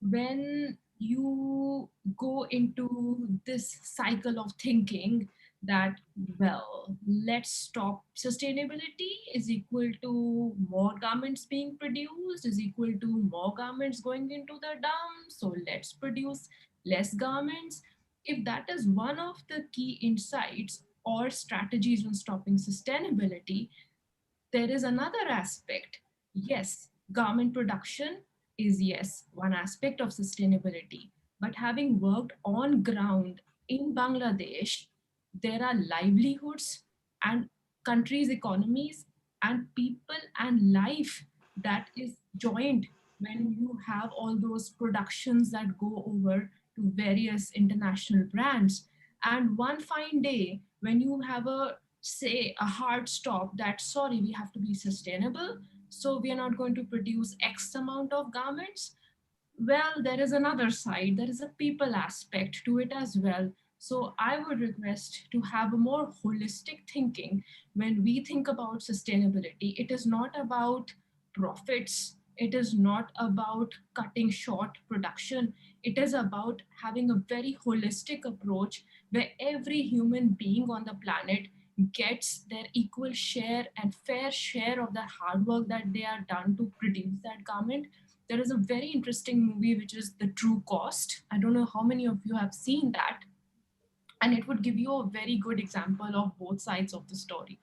When you go into this cycle of thinking that, well, let's stop, sustainability is equal to more garments being produced, is equal to more garments going into the dump, so let's produce less garments. If that is one of the key insights or strategies on stopping sustainability, there is another aspect. Yes, garment production is, yes, one aspect of sustainability. But having worked on ground in Bangladesh, there are livelihoods and countries' economies and people and life that is joined when you have all those productions that go over to various international brands. And one fine day, when you have a say a hard stop that, sorry, we have to be sustainable, so we are not going to produce X amount of garments, well, there is another side, there is a people aspect to it as well. So I would request to have a more holistic thinking. When we think about sustainability, it is not about profits, it is not about cutting short production, it is about having a very holistic approach where every human being on the planet gets their equal share and fair share of the hard work that they are done to produce that garment. There is a very interesting movie which is The True Cost. I don't know how many of you have seen that, and it would give you a very good example of both sides of the story.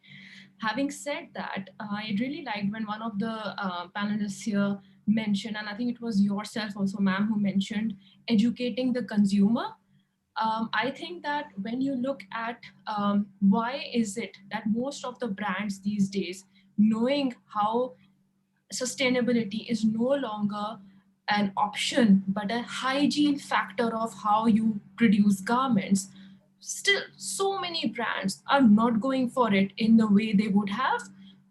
Having said that, I really liked when one of the panelists here mentioned, and I think it was yourself also, ma'am, who mentioned educating the consumer. I think that when you look at why is it that most of the brands these days, knowing how sustainability is no longer an option but a hygiene factor of how you produce garments, still so many brands are not going for it in the way they would have,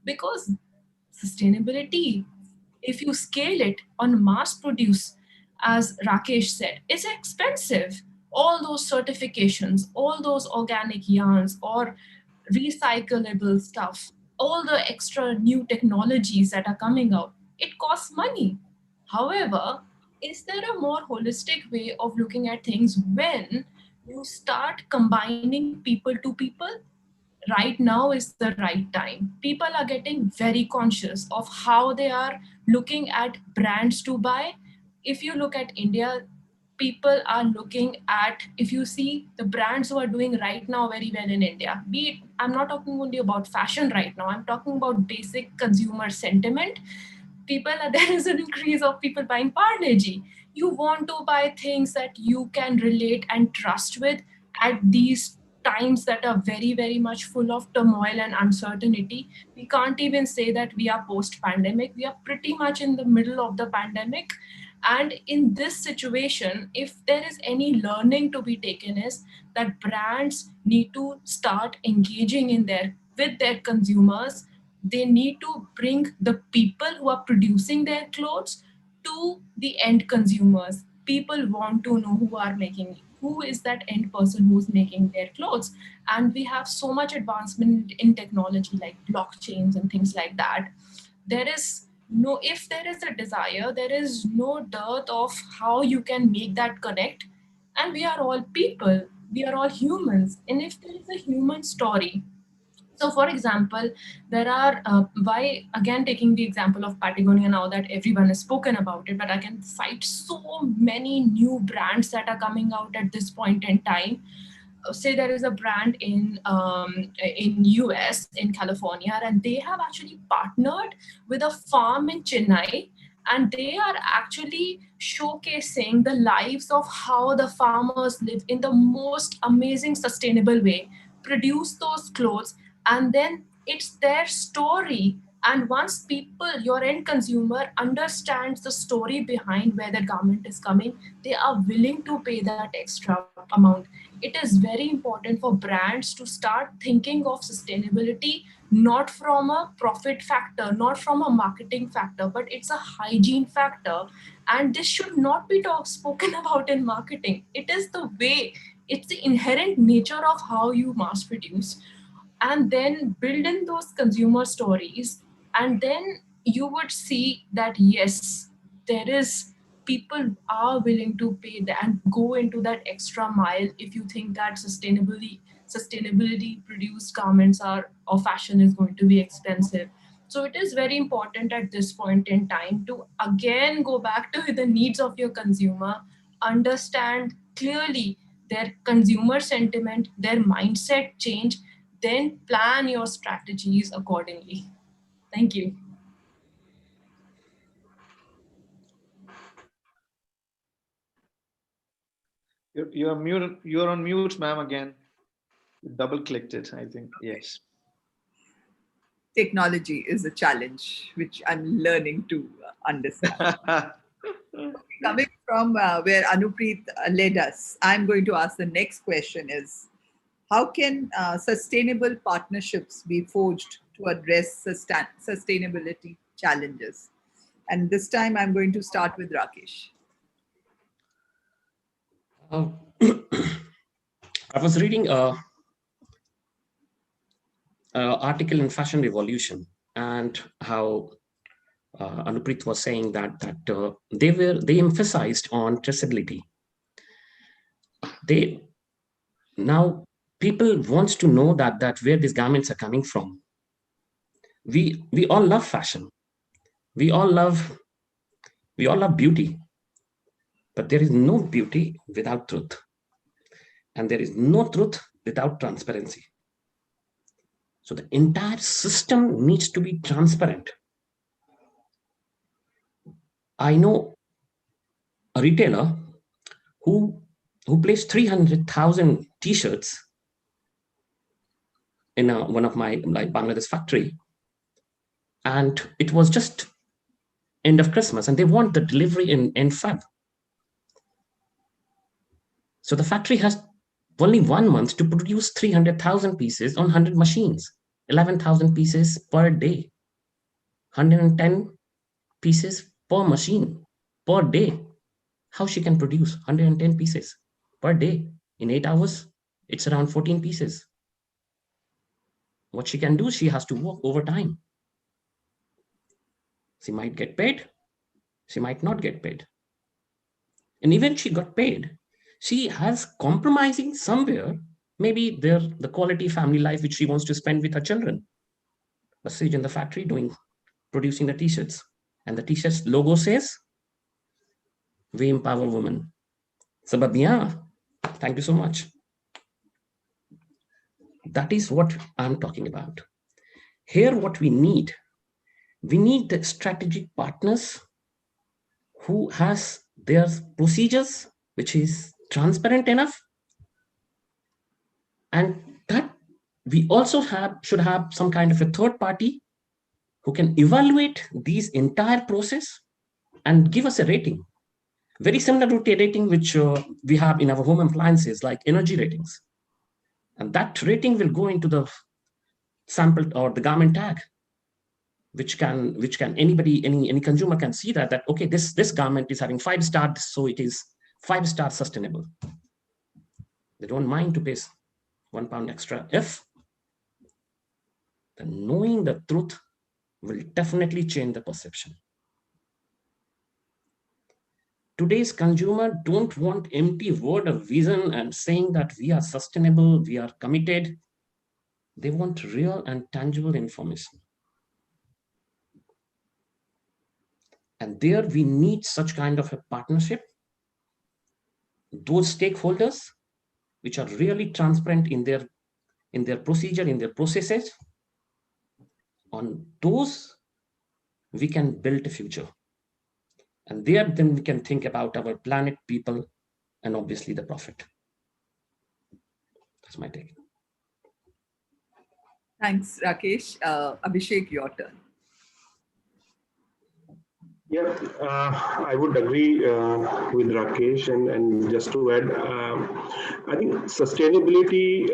because sustainability, if you scale it on mass produce, as Rakesh said, is expensive. All those certifications, all those organic yarns or recyclable stuff, all the extra new technologies that are coming out, it costs money. However, is there a more holistic way of looking at things when you start combining people to people? Right now is the right time. People are getting very conscious of how they are looking at brands to buy. If you look at India, people are looking at, if you see the brands who are doing right now very well in India, be it, I'm not talking only about fashion right now, I'm talking about basic consumer sentiment. People are, there is an increase of people buying Parle-G. You want to buy things that you can relate and trust with at these times that are very, very much full of turmoil and uncertainty. We can't even say that we are post pandemic, we are pretty much in the middle of the pandemic. And in this situation, if there is any learning to be taken, is that brands need to start engaging in their with their consumers. They need to bring the people who are producing their clothes to the end consumers. People want to know who are making, who is that end person who's making their clothes. And we have so much advancement in technology like blockchains and things like that. There is no, if there is a desire, there is no dearth of how you can make that connect. And we are all people, we are all humans, and if there is a human story, so, for example, there are, why, again, taking the example of Patagonia now that everyone has spoken about it, but I can cite so many new brands that are coming out at this point in time. Say there is a brand in US, in California, and they have actually partnered with a farm in Chennai, and they are actually showcasing the lives of how the farmers live in the most amazing sustainable way, produce those clothes, and then it's their story. And once people, your end consumer, understands the story behind where the garment is coming, they are willing to pay that extra amount. It is very important for brands to start thinking of sustainability not from a profit factor, not from a marketing factor, but it's a hygiene factor. And this should not be spoken about in marketing. It is the way, it's the inherent nature of how you mass produce, and then build in those consumer stories. And then you would see that yes, there is, people are willing to pay that and go into that extra mile if you think that sustainability produced garments are, or fashion is going to be expensive. So it is very important at this point in time to again go back to the needs of your consumer, understand clearly their consumer sentiment, their mindset change, then plan your strategies accordingly. Thank you. You're mute. You're on mute, ma'am. Again, you double clicked it. I think yes. Technology is a challenge which I'm learning to understand. Coming from where Anupreet led us, I'm going to ask the next question is, how can sustainable partnerships be forged to address sustainability challenges? And this time I'm going to start with Rakesh. Uh, I was reading article in Fashion Revolution, and how Anupreet was saying that they emphasized on traceability. They now people wants to know that where these garments are coming from. We all love fashion. We all love beauty, but there is no beauty without truth, and there is no truth without transparency. So the entire system needs to be transparent. I know a retailer who who placed 300,000 t-shirts in one of my Bangladesh factory. And it was just end of Christmas, and they want the delivery in Feb. So the factory has only 1 month to produce 300,000 pieces on 100 machines, 11,000 pieces per day, 110 pieces per machine per day. How she can produce 110 pieces per day in 8 hours? It's around 14 pieces. What she can do, she has to work overtime. She might get paid, she might not get paid. And even she got paid, she has compromising somewhere, maybe the quality family life which she wants to spend with her children. But she's in the factory producing the t-shirts, and the t-shirts logo says, "We empower women." Sabab, yeah, thank you so much. That is what I'm talking about. Here, what we need the strategic partners who has their procedures, which is transparent enough, and that we also should have some kind of a third party who can evaluate these entire process and give us a rating, very similar to a rating which we have in our home appliances, like energy ratings. And that rating will go into the sample or the garment tag, which can anybody, any consumer can see that okay, this garment is having 5 stars, so it is 5-star sustainable. They don't mind to pay £1 extra if knowing the truth will definitely change the perception. Today's consumer don't want empty word of vision and saying that we are sustainable, we are committed. They want real and tangible information. And there we need such kind of a partnership. Those stakeholders which are really transparent in their procedure, in their processes, on those we can build a future. And there then we can think about our planet, people, and obviously the profit. That's my take. Thanks, Rakesh. Abhishek, your turn. Yeah, I would agree with Rakesh, and just to add, I think sustainability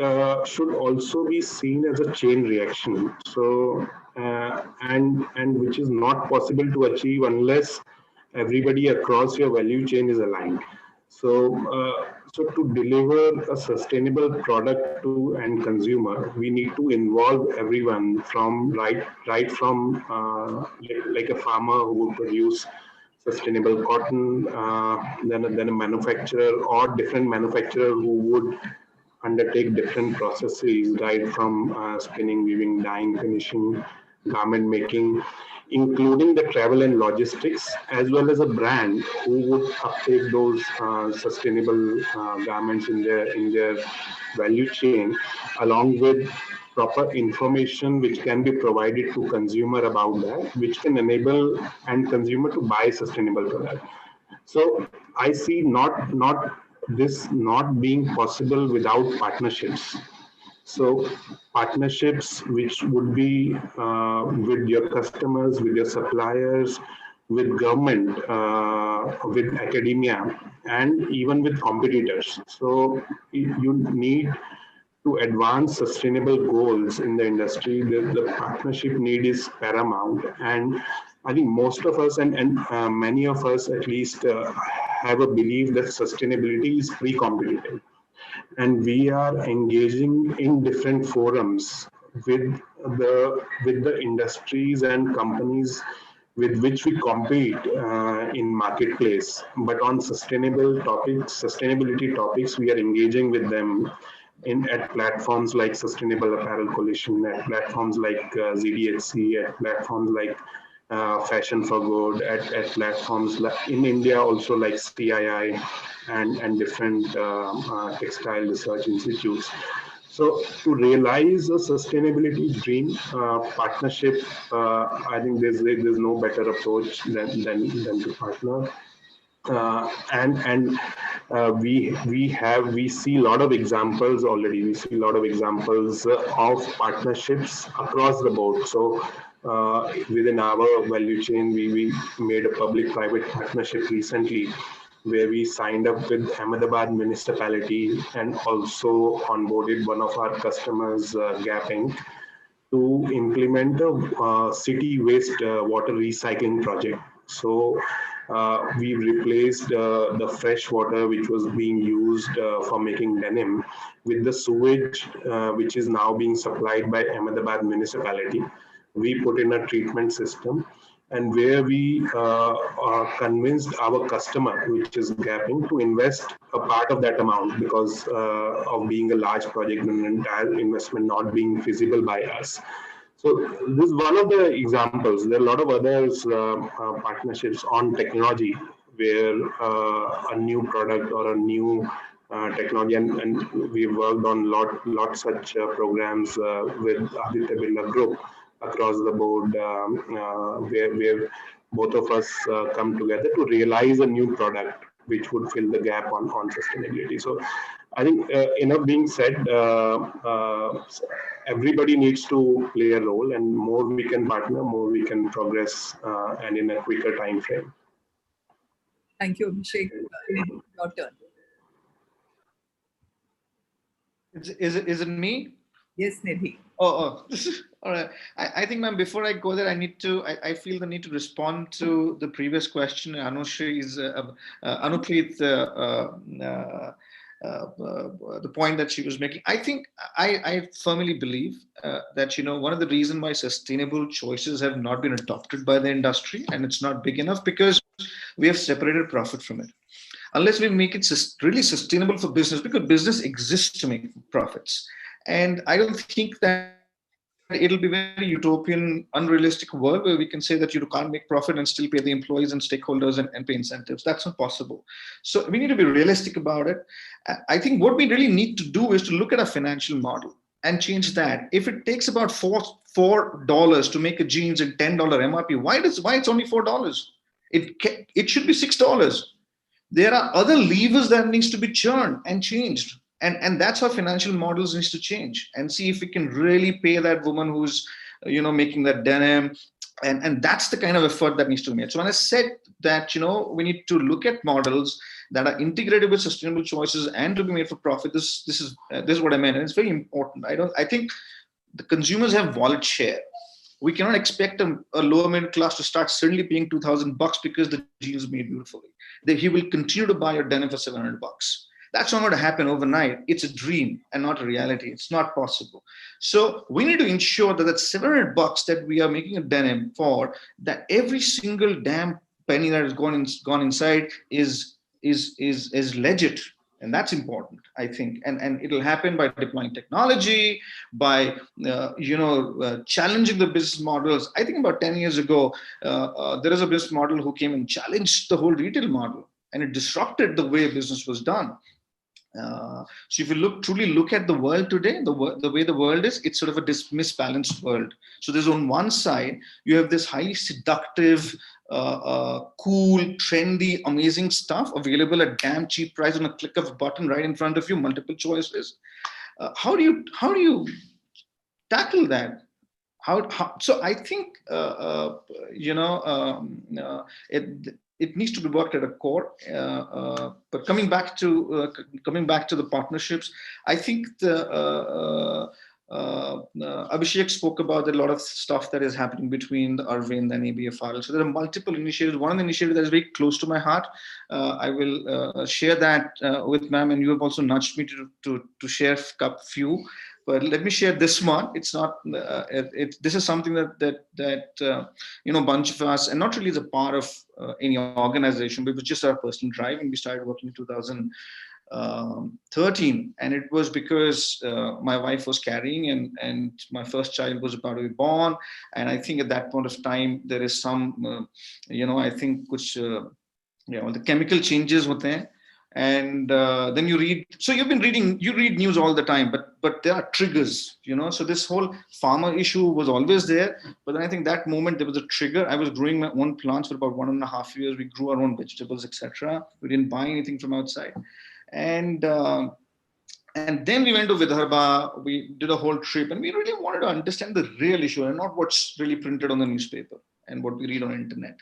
should also be seen as a chain reaction. So, and which is not possible to achieve unless everybody across your value chain is aligned. So, so to deliver a sustainable product to end consumer, we need to involve everyone from right from like a farmer who would produce sustainable cotton, then a manufacturer or different manufacturer who would undertake different processes, right from spinning, weaving, dyeing, finishing, garment making, including the travel and logistics, as well as a brand who would uptake those sustainable garments in their value chain, along with proper information which can be provided to consumer about that, which can enable end consumer to buy sustainable product. So I see not being possible without partnerships. So partnerships which would be with your customers, with your suppliers, with government, with academia, and even with competitors. So you need to advance sustainable goals in the industry. The partnership need is paramount. And I think most of us and many of us at least have a belief that sustainability is pre-competitive. And we are engaging in different forums with the industries and companies with which we compete in marketplace. But on sustainability topics, we are engaging with them at platforms like Sustainable Apparel Coalition, at platforms like ZDHC, at platforms like Fashion for Good, at platforms like, in India also like CII and different textile research institutes. So to realize a sustainability dream, partnership, I think there's no better approach than to partner. And we see a lot of examples already. We see a lot of examples of partnerships across the board. So within our value chain, we made a public-private partnership recently where we signed up with Ahmedabad municipality and also onboarded one of our customers, Gap Inc., to implement a city waste water recycling project. So we replaced the fresh water which was being used for making denim with the sewage which is now being supplied by Ahmedabad municipality. We put in a treatment system, and where we convinced our customer, which is Gapping, to invest a part of that amount because of being a large project and entire investment not being feasible by us. So this is one of the examples. There are a lot of others partnerships on technology where a new product or a new technology, and we've worked on lot such programs with Aditya Birla Group across the board, where both of us come together to realize a new product which would fill the gap on sustainability. So I think enough being said, everybody needs to play a role, and more we can partner, more we can progress, and in a quicker time frame. Thank you, Abhishek. Nidhi, your turn. Is it me? Yes, Nidhi. Oh, all right. I think, ma'am, before I go there, I feel the need to respond to the previous question, Anushri's, Anupreet, the point that she was making. I think I firmly believe that, one of the reasons why sustainable choices have not been adopted by the industry and it's not big enough because we have separated profit from it. Unless we make it really sustainable for business, because business exists to make profits. And I don't think that it'll be very utopian, unrealistic world where we can say that you can't make profit and still pay the employees and stakeholders and pay incentives. That's not possible. So we need to be realistic about it. I think what we really need to do is to look at a financial model and change that. If it takes about $4 to make a jeans at $10 MRP, why it's only $4? It should be $6. There are other levers that needs to be churned and changed. And that's how financial models needs to change, and see if we can really pay that woman who's, making that denim. And that's the kind of effort that needs to be made. So when I said that, we need to look at models that are integrated with sustainable choices and to be made for profit, this is what I meant. And it's very important. I think the consumers have wallet share. We cannot expect a lower middle class to start suddenly paying $2,000 because the jeans is made beautifully. He will continue to buy your denim for $700. That's not going to happen overnight. It's a dream and not a reality. It's not possible. So we need to ensure that that $700 that we are making a denim for, that every single damn penny that has gone inside is legit. And that's important, I think. And it'll happen by deploying technology, by challenging the business models. I think about 10 years ago, there is a business model who came and challenged the whole retail model, and it disrupted the way business was done. So if you truly look at the world today, the way the world is, it's sort of a misbalanced world. So there's on one side, you have this highly seductive, cool, trendy, amazing stuff available at damn cheap price on a click of a button right in front of you, multiple choices. How do you tackle that? So I think it needs to be worked at a core. But coming back to the partnerships, I think Abhishek spoke about a lot of stuff that is happening between the Arvind and ABFRL. So there are multiple initiatives. One of the initiatives that is very close to my heart, I will share that with ma'am, and you have also nudged me to share a few. But let me share this one. It's not. This is something that bunch of us, and not really as a part of any organization, but it was just our personal drive, and we started working in 2013, and it was because my wife was carrying, and my first child was about to be born, and I think at that point of time there is some, I think which, the chemical changes होते हैं. And then you read, so you read news all the time, but there are triggers, so this whole farmer issue was always there, but then I think that moment there was a trigger. I was growing my own plants for about 1.5 years. We grew our own vegetables, etc. We didn't buy anything from outside. And then we went to Vidarbha, we did a whole trip, and we really wanted to understand the real issue and not what's really printed on the newspaper and what we read on the internet.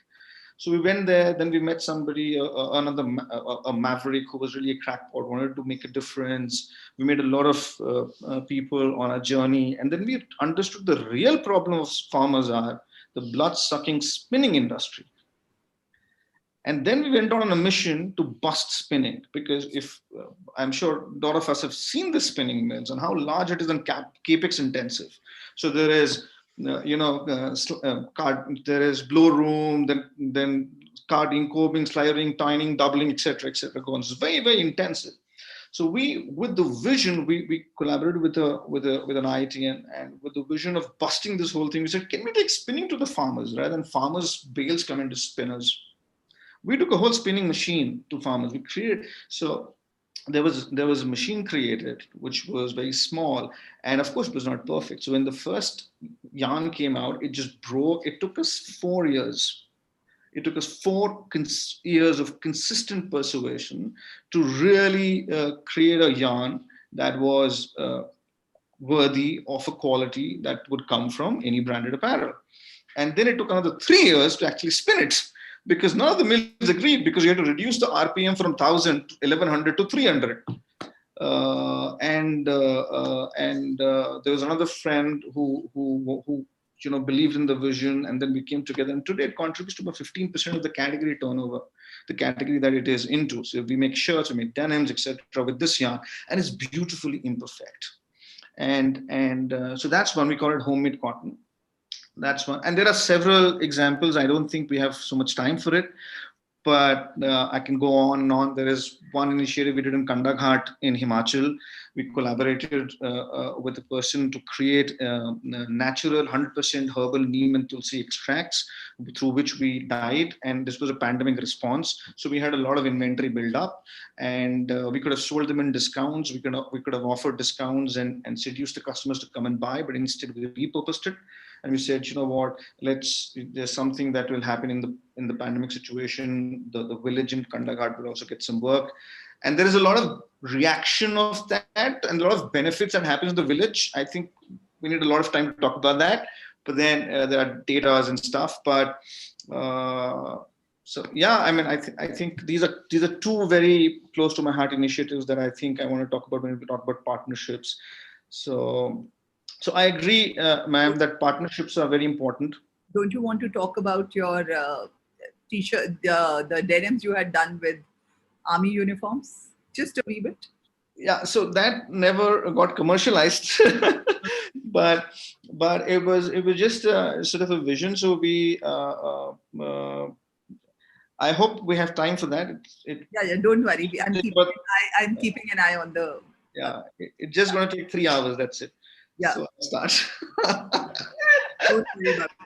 So we went there, then we met somebody, a maverick who was really a crackpot, wanted to make a difference. We met a lot of people on our journey. And then we understood the real problem of farmers are the blood-sucking spinning industry. And then we went on a mission to bust spinning, because I'm sure a lot of us have seen the spinning mills and how large it is and capex intensive. So there is there is blow room, then carding, combing, sliding, tining, doubling, etc., etc. It's very, very intensive. So with the vision, we collaborated with an IIT and with the vision of busting this whole thing. We said, can we take spinning to the farmers rather than farmers' bales come into spinners? We took a whole spinning machine to farmers. We created, so there was a machine created which was very small, and of course it was not perfect. So when the first yarn came out, it just broke. It took us 4 years. It took us 4 years of consistent persuasion to really create a yarn that was worthy of a quality that would come from any branded apparel. And then it took another 3 years to actually spin it, because none of the mills agreed, because you had to reduce the RPM from 1,000 to 1,100 to 300. There was another friend who believed in the vision, and then we came together. And today it contributes to about 15% of the category turnover, the category that it is into. So we make shirts, we make denims, etc. with this yarn, and it's beautifully imperfect. So that's one. We call it homemade cotton. That's one. And there are several examples. I don't think we have so much time for it, but I can go on and on. There is one initiative we did in Kandaghat in Himachal. We collaborated with a person to create natural 100% herbal neem and tulsi extracts through which we dyed. And this was a pandemic response. So we had a lot of inventory build up, and we could have sold them in discounts. We could have offered discounts and seduced the customers to come and buy, but instead we repurposed it. And we said, you know what, there's something that will happen in the pandemic situation. The village in Kandaghat will also get some work. And there is a lot of reaction of that and a lot of benefits that happens in the village. I think we need a lot of time to talk about that. But then there are data and stuff. But so yeah, I mean, I think these are 2 very close to my heart initiatives that I think I want to talk about when we talk about partnerships. So I agree, ma'am, that partnerships are very important. Don't you want to talk about your t-shirt, the denims you had done with army uniforms? Just a wee bit. Yeah, so that never got commercialized, but it was just sort of a vision. So we, I hope we have time for that. Yeah, don't worry. I'm keeping an eye on the. Yeah, it's just going to take 3 hours. That's it. Yeah. So I'll start. Don't worry about it.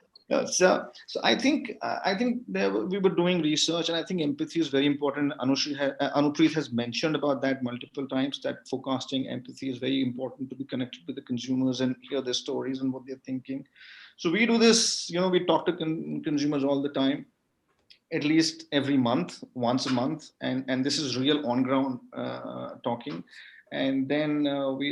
So I think we were doing research, and I think empathy is very important. Anupreet has mentioned about that multiple times, that forecasting empathy is very important to be connected with the consumers and hear their stories and what they're thinking. So we do this, we talk to consumers all the time, at least every month, once a month. And this is real on ground talking. And then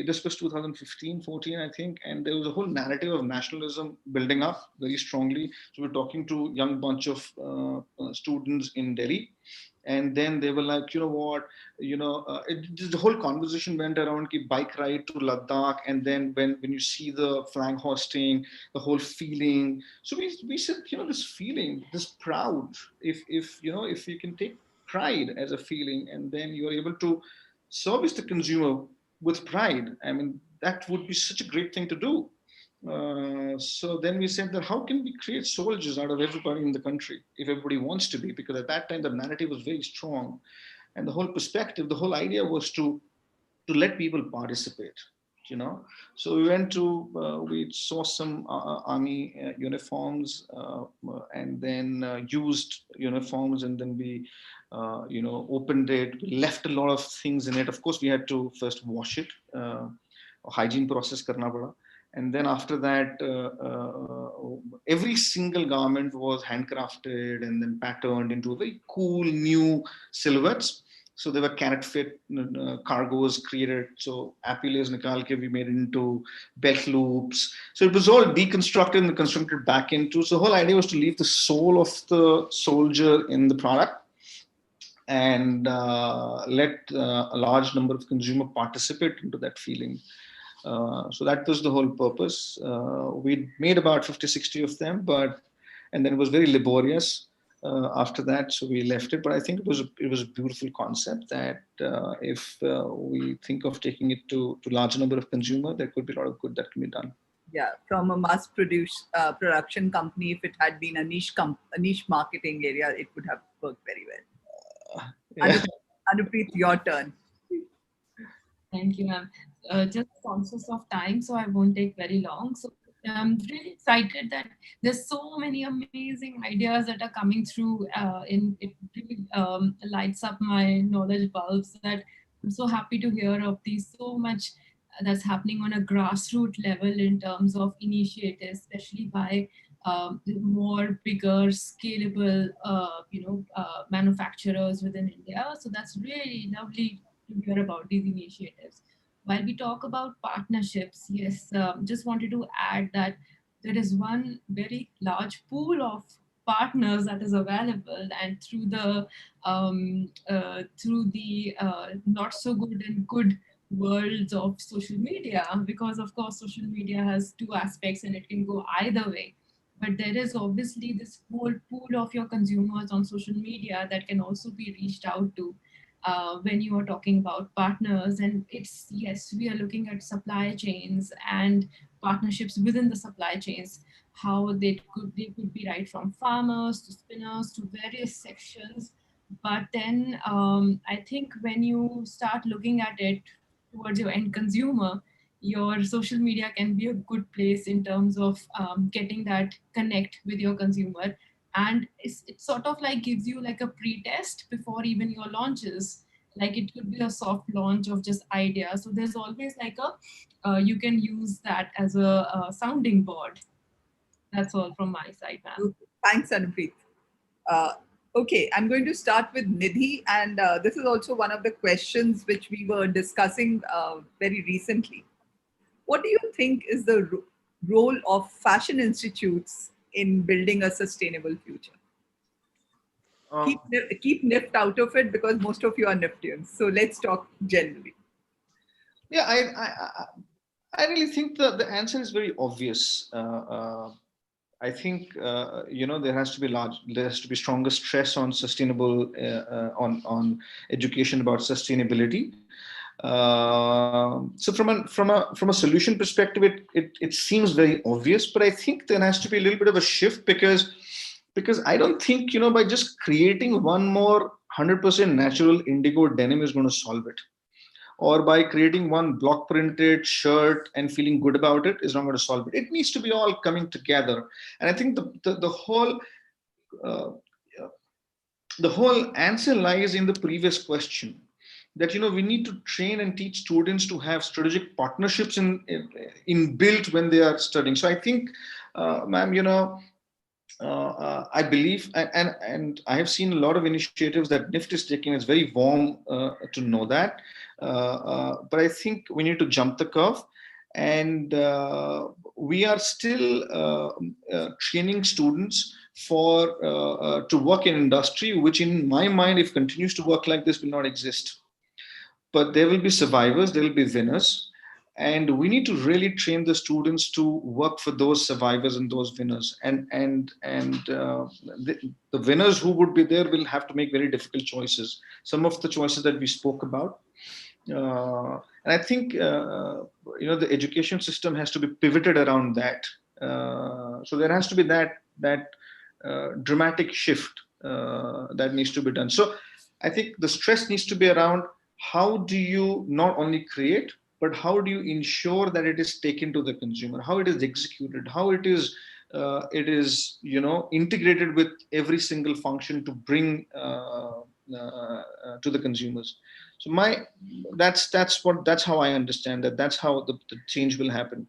this was 2015, 14, I think. And there was a whole narrative of nationalism building up very strongly. So we're talking to a young bunch of students in Delhi. And then they were like, you know what, the whole conversation went around bike ride to Ladakh. And then when you see the flag hosting, the whole feeling. So we said, this feeling, this proud, if you can take pride as a feeling, and then you're able to service the consumer with pride, I mean, that would be such a great thing to do. So then we said that how can we create soldiers out of everybody in the country if everybody wants to be? Because at that time the narrative was very strong, and the whole perspective, the whole idea was to let people participate. you know. So we went to, we saw some army uniforms, and then used uniforms, and then we, opened it. We left a lot of things in it. Of course, we had to first wash it, hygiene process karna pada. And then after that, every single garment was handcrafted and then patterned into a very cool new silhouettes. So there were carrot fit cargos created. So appules nikal ke we made into belt loops. So it was all deconstructed and constructed back into. So the whole idea was to leave the soul of the soldier in the product and let a large number of consumers participate into that feeling. So that was the whole purpose. We made about 50, 60 of them, and then it was very laborious after that, so we left it. But I think it was a beautiful concept that if we think of taking it to larger number of consumers, there could be a lot of good that can be done. Yeah, from a mass production company, if it had been a niche marketing area, it would have worked very well. Yeah. Anupreet, your turn. Thank you, ma'am. Just conscious of time, so I won't take very long. So I'm really excited that there's so many amazing ideas that are coming through. It really lights up my knowledge bulbs. That I'm so happy to hear of these so much that's happening on a grassroots level in terms of initiatives, especially by more bigger, scalable, manufacturers within India. So that's really lovely to hear about these initiatives. While we talk about partnerships, yes, just wanted to add that there is one very large pool of partners that is available, and through the not so good and good worlds of social media, because of course social media has two aspects and it can go either way. But there is obviously this whole pool of your consumers on social media that can also be reached out to when you are talking about partners. And it's, yes, we are looking at supply chains and partnerships within the supply chains, how they could be right from farmers to spinners to various sections. But then I think when you start looking at it towards your end consumer, your social media can be a good place in terms of getting that connect with your consumer. And it sort of like gives you like a pre-test before even your launches. Like it could be a soft launch of just ideas. So there's always like you can use that as a sounding board. That's all from my side, ma'am. Thanks, Anupreet. Okay, I'm going to start with Nidhi, and this is also one of the questions which we were discussing very recently. What do you think is the role of fashion institutes in building a sustainable future? Keep NIFT out of it because most of you are NIFTians. So let's talk generally. Yeah, I really think the answer is very obvious. I think there has to be stronger stress on sustainable on education about sustainability. So from a solution perspective, it seems very obvious, but I think there has to be a little bit of a shift because I don't think by just creating one more 100% natural indigo denim is going to solve it, or by creating one block printed shirt and feeling good about it is not going to solve it. It needs to be all coming together, and I think the whole answer lies in the previous question, that we need to train and teach students to have strategic partnerships in built when they are studying. So I think, ma'am, I believe, and I have seen a lot of initiatives that NIFT is taking. It's very warm to know that, but I think we need to jump the curve, and we are still training students for to work in industry, which in my mind, if continues to work like this, will not exist. But there will be survivors, there will be winners. And we need to really train the students to work for those survivors and those winners. And the winners who would be there will have to make very difficult choices. Some of the choices that we spoke about. And I think, the education system has to be pivoted around that. So there has to be that dramatic shift that needs to be done. So I think the stress needs to be around how do you not only create, but how do you ensure that it is taken to the consumer, how it is executed, how it is integrated with every single function to bring to the consumers. So that's how I understand that. That's how the change will happen.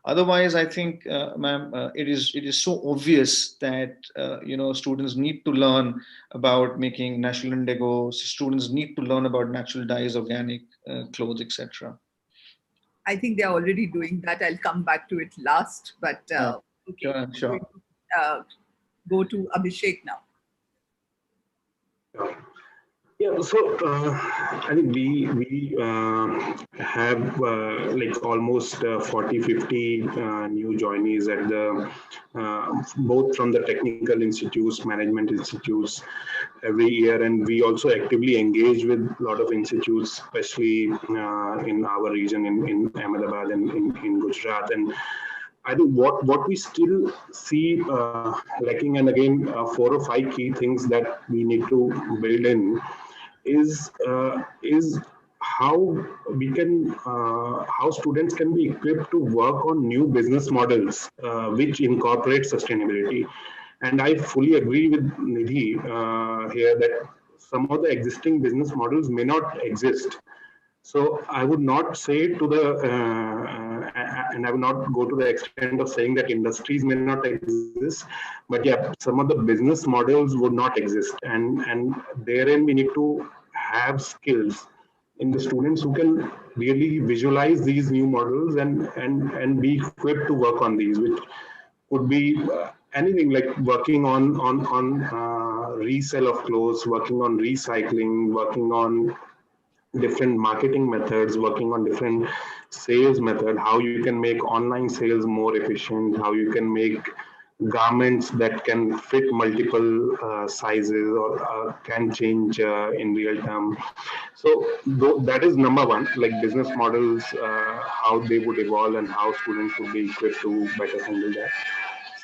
Otherwise, I think, ma'am, it is so obvious that students need to learn about making natural indigo. Students need to learn about natural dyes, organic clothes, etc. I think they're already doing that. I'll come back to it last, but okay. Sure. Go to Abhishek now. Yeah, so I think we have like almost 40, 50 new joinees at the both from the technical institutes, management institutes every year, and we also actively engage with a lot of institutes, especially in our region in Ahmedabad and in Gujarat. And I think what we still see lacking, and again 4 or 5 key things that we need to build in is how we can how students can be equipped to work on new business models which incorporate sustainability. And I fully agree with Nidhi here that some of the existing business models may not exist. So I would not say to the, and I would not go to the extent of saying that industries may not exist, but yeah, some of the business models would not exist, and therein we need to have skills in the students who can really visualize these new models and be equipped to work on these, which could be anything like working on resale of clothes, working on recycling, working on different marketing methods, working on different sales method, how you can make online sales more efficient, how you can make garments that can fit multiple sizes or can change in real time. So that is number one, like business models, how they would evolve and how students would be equipped to better handle that.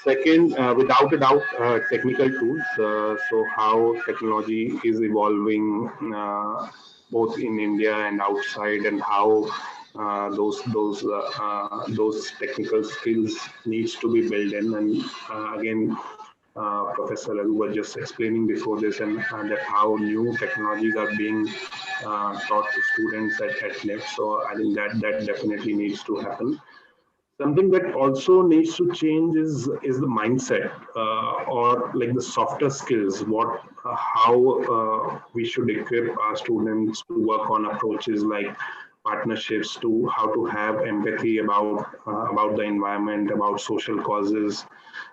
Second, without a doubt, technical tools. So how technology is evolving both in India and outside, and how those technical skills needs to be built in. And again, Professor Raghu was just explaining before this, and that how new technologies are being taught to students at NIFT. So I think that definitely needs to happen. Something that also needs to change is the mindset or like the softer skills. How we should equip our students to work on approaches like partnerships, to how to have empathy about the environment, about social causes.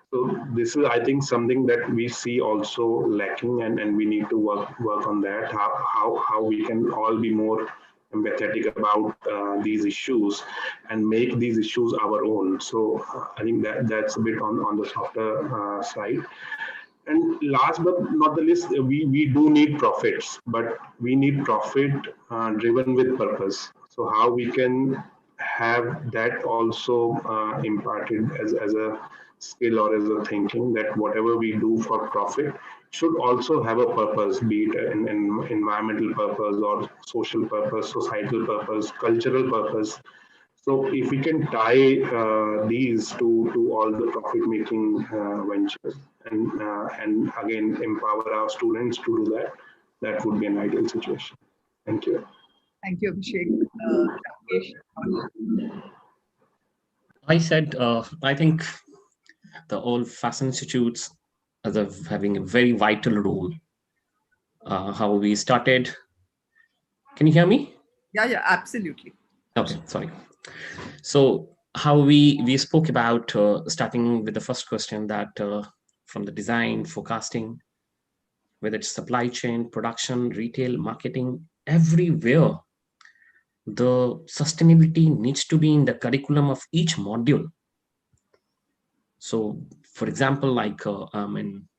So this is, I think, something that we see also lacking, and we need to work on that. How we can all be more empathetic about these issues and make these issues our own. So I think that's a bit on the softer side. And last but not the least, we do need profits, but we need profit driven with purpose. So how we can have that also imparted as a skill or as a thinking, that whatever we do for profit should also have a purpose, be it an environmental purpose or social purpose, societal purpose, cultural purpose. So if we can tie these to all the profit-making ventures, and again empower our students to do that, that would be an ideal situation. Thank you. Thank you, Abhishek. Rakesh. I said, I think the old fashion institutes as having a very vital role. How we started. Can you hear me? Yeah, absolutely. Okay, sorry. So how we spoke about starting with the first question, that from the design, forecasting, whether it's supply chain, production, retail, marketing, everywhere, the sustainability needs to be in the curriculum of each module. So, for example, like I'm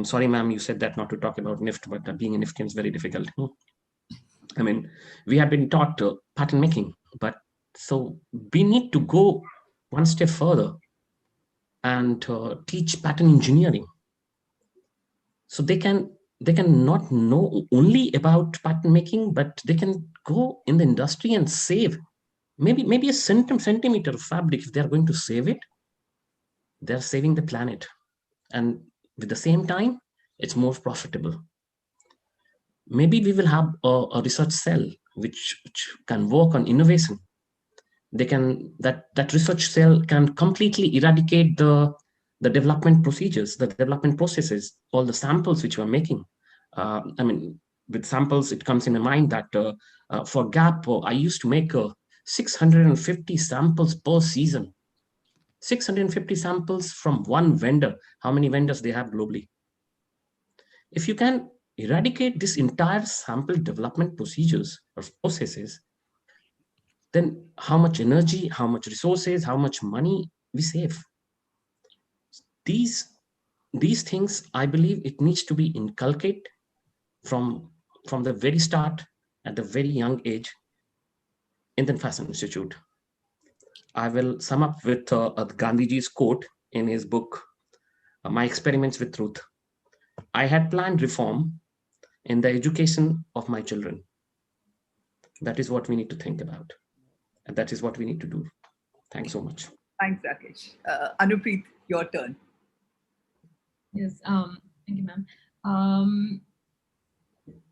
sorry, ma'am, you said that not to talk about NIFT, but being a NIFTian is very difficult. I mean, we have been taught pattern making, but so we need to go one step further and teach pattern engineering. So they can they can not know only about pattern making, but they can go in the industry and save maybe a centimeter of fabric. If they are going to save it, they're saving the planet. And with the same time, it's more profitable. Maybe we will have a research cell which can work on innovation. They can that research cell can completely eradicate the development procedures, the development processes, all the samples which we're making. I mean, with samples, it comes in my mind that for Gap, I used to make 650 samples per season. 650 samples from one vendor. How many vendors they have globally? If you can eradicate this entire sample development procedures or processes, then how much energy, how much resources, how much money we save. These things, I believe it needs to be inculcated from the very start, at the very young age, in the Fashion Institute. I will sum up with Gandhiji's quote in his book, My Experiments with Truth. I had planned reform in the education of my children. That is what we need to think about. And that is what we need to do. Thanks so much. Thanks, Rakesh. Anupreet, your turn. Yes, thank you, ma'am.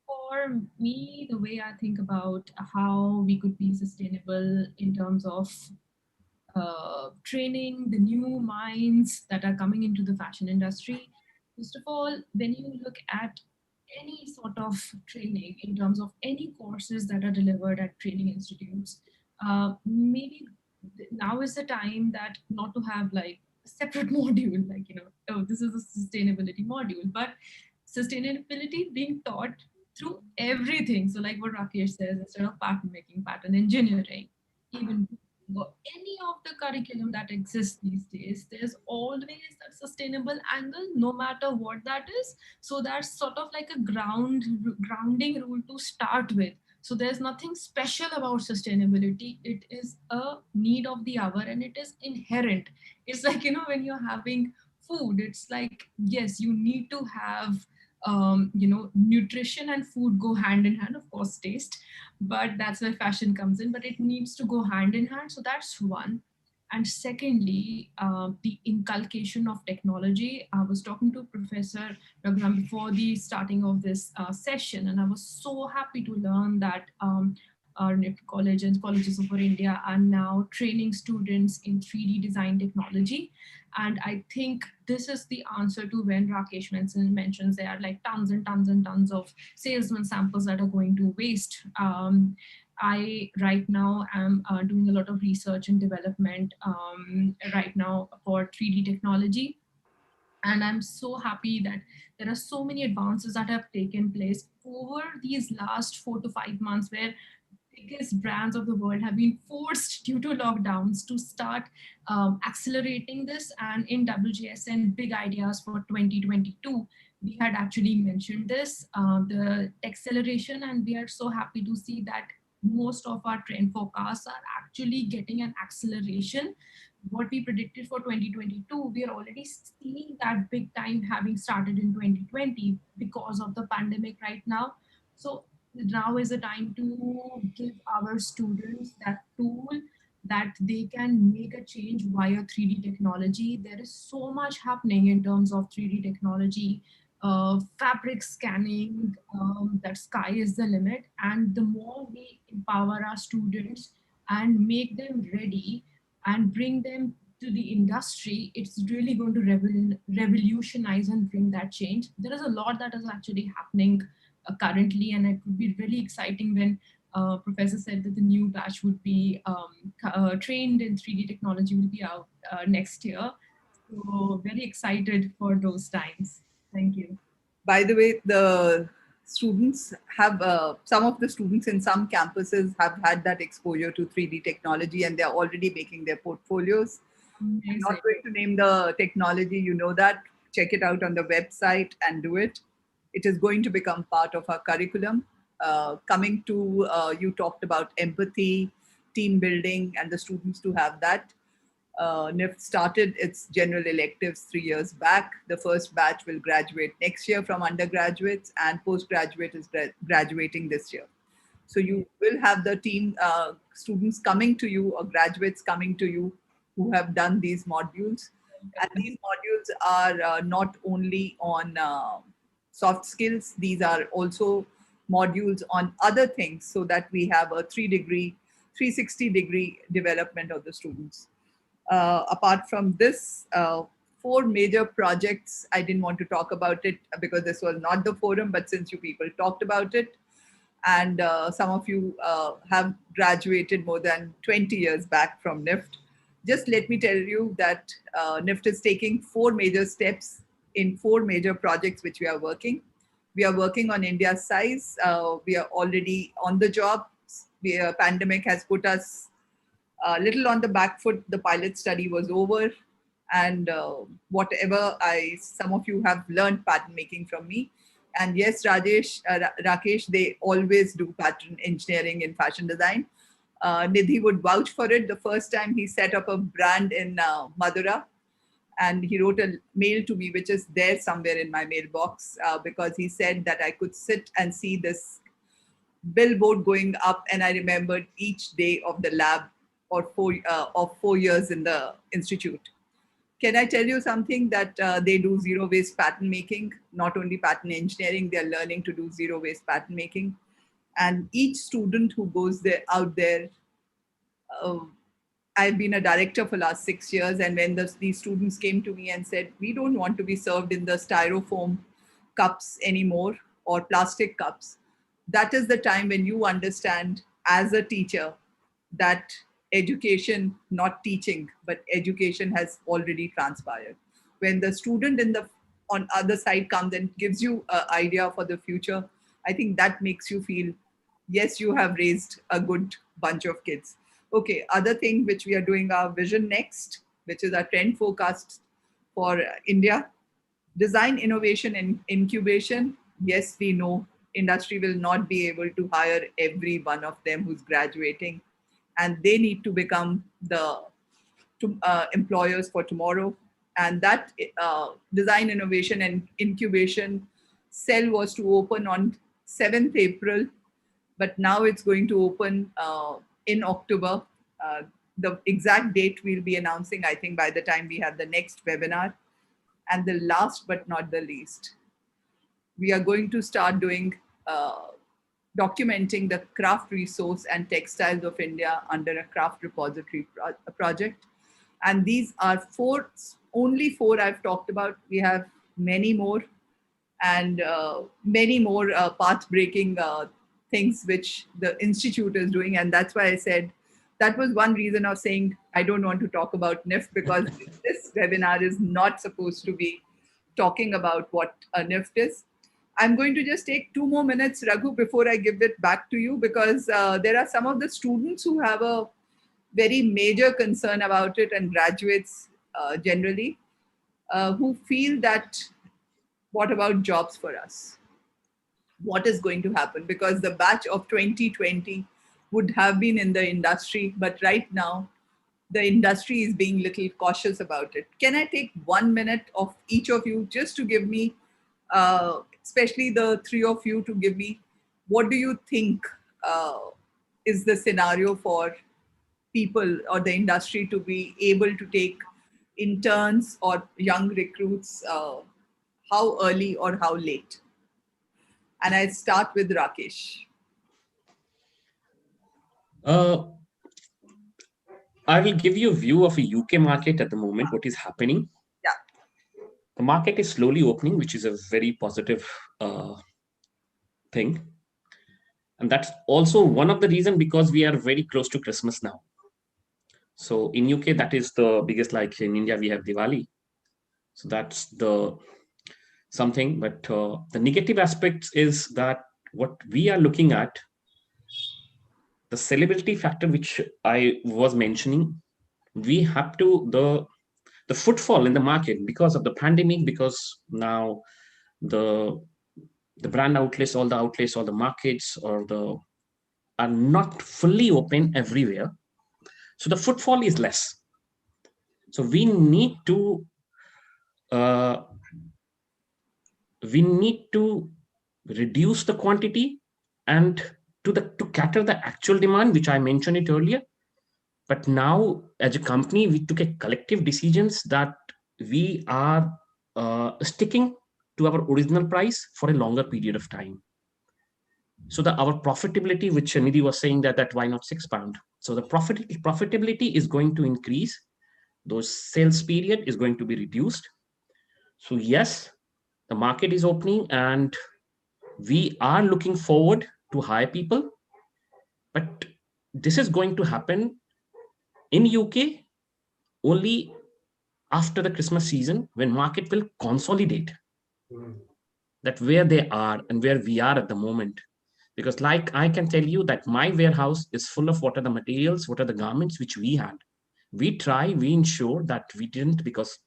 For me, the way I think about how we could be sustainable in terms of training the new minds that are coming into the fashion industry. First of all, when you look at any sort of training in terms of any courses that are delivered at training institutes, maybe now is the time that not to have like a separate module, like, oh, this is a sustainability module, but sustainability being taught through everything. So, like what Rakesh says, instead of pattern making, pattern engineering, even any of the curriculum that exists these days, there's always that sustainable angle, no matter what that is. So that's sort of like a grounding rule to start with. So there's nothing special about sustainability. It is a need of the hour and it is inherent. It's like, when you're having food, it's like, yes, you need to have nutrition and food go hand in hand, of course, taste, but that's where fashion comes in, but it needs to go hand in hand. So that's one. And secondly, the inculcation of technology. I was talking to Professor Raghuram before the starting of this session, and I was so happy to learn that our college and colleges over India are now training students in 3D design technology. And I think this is the answer to when Rakesh mentions there are like tons and tons and tons of salesman samples that are going to waste. I right now am doing a lot of research and development right now for 3D technology. And I'm so happy that there are so many advances that have taken place over these last 4 to 5 months, where biggest brands of the world have been forced due to lockdowns to start accelerating this. And in WGSN Big Ideas for 2022, we had actually mentioned this, the acceleration, and we are so happy to see that most of our trend forecasts are actually getting an acceleration. What we predicted for 2022, we are already seeing that big time having started in 2020 because of the pandemic right now. So now is the time to give our students that tool that they can make a change via 3D technology. There is so much happening in terms of 3D technology, fabric scanning, that sky is the limit. And the more we empower our students and make them ready and bring them to the industry, it's really going to revolutionize and bring that change. There is a lot that is actually happening currently, and it would be really exciting when Professor said that the new batch would be trained in 3D technology will be out next year. So very excited for those times. Thank you. By the way, the students have, some of the students in some campuses have had that exposure to 3D technology, and they're already making their portfolios. I'm not going to name the technology, you know that. Check it out on the website and do it. It is going to become part of our curriculum. Coming to, you talked about empathy, team building, and the students to have that. NIFT started its general electives 3 years back. The first batch will graduate next year from undergraduates, and postgraduate is graduating this year. So you will have the team students coming to you or graduates coming to you who have done these modules. And these modules are not only on soft skills, these are also modules on other things, so that we have a 360-degree development of the students. Apart from this, 4 major projects. I didn't want to talk about it because this was not the forum, but since you people talked about it, and some of you have graduated more than 20 years back from NIFT, just let me tell you that NIFT is taking 4 major steps in 4 major projects which we are working. We are working on India's size. We are already on the job. The pandemic has put us a little on the back foot. The pilot study was over, and whatever some of you have learned pattern making from me. And yes, Rakesh, they always do pattern engineering in fashion design. Nidhi would vouch for it. The first time he set up a brand in Madura, and he wrote a mail to me, which is there somewhere in my mailbox, because he said that I could sit and see this billboard going up, and I remembered each day of the lab of 4 years in the institute. Can I tell you something that they do zero waste pattern making, not only pattern engineering, they're learning to do zero waste pattern making. And each student who goes out there, I've been a director for the last 6 years. And when these students came to me and said, we don't want to be served in the styrofoam cups anymore or plastic cups, that is the time when you understand as a teacher that education, not teaching, but education has already transpired. When the student on other side comes and gives you an idea for the future, I think that makes you feel, yes, you have raised a good bunch of kids. Okay, other thing which we are doing our Vision Next, which is our trend forecast for India. Design, innovation, and incubation. Yes, we know industry will not be able to hire every one of them who's graduating, and they need to become the employers for tomorrow. And that design, innovation, and incubation cell was to open on 7th April, but now it's going to open in October. The exact date we'll be announcing, I think, by the time we have the next webinar. And the last but not the least, we are going to start doing documenting the craft resource and textiles of India under a craft repository project. And these are only four I've talked about. We have many more, and many more path-breaking things which the Institute is doing. And that's why I said, that was one reason of saying I don't want to talk about NIFT, because this webinar is not supposed to be talking about what a NIFT is. I'm going to just take 2 more minutes, Raghu, before I give it back to you, because there are some of the students who have a very major concern about it, and graduates generally, who feel that, what about jobs for us? What is going to happen? Because the batch of 2020 would have been in the industry, but right now, the industry is being a little cautious about it. Can I take 1 minute of each of you just to give me, especially the 3 of you, to give me, what do you think is the scenario for people or the industry to be able to take interns or young recruits, how early or how late? And I start with Rakesh. I will give you a view of a UK market at the moment, what is happening. Yeah. The market is slowly opening, which is a very positive thing. And that's also one of the reasons, because we are very close to Christmas now. So in UK, that is the biggest, like in India, we have Diwali. So that's the something. But the negative aspects is that what we are looking at, the celebrity factor, which I was mentioning, we have to, the footfall in the market because of the pandemic, because now the brand outlets, all the markets are not fully open everywhere. So the footfall is less. So we need to reduce the quantity and to cater the actual demand, which I mentioned it earlier. But now, as a company, we took a collective decisions that we are sticking to our original price for a longer period of time. So our profitability, which Nidhi was saying that why not £6? So the profitability is going to increase. Those sales period is going to be reduced. So yes, the market is opening and we are looking forward to hire people, but this is going to happen in UK only after the Christmas season, when market will consolidate that where they are and where we are at the moment. Because like I can tell you that my warehouse is full of what are the materials, what are the garments which we had. We ensure that we didn't, because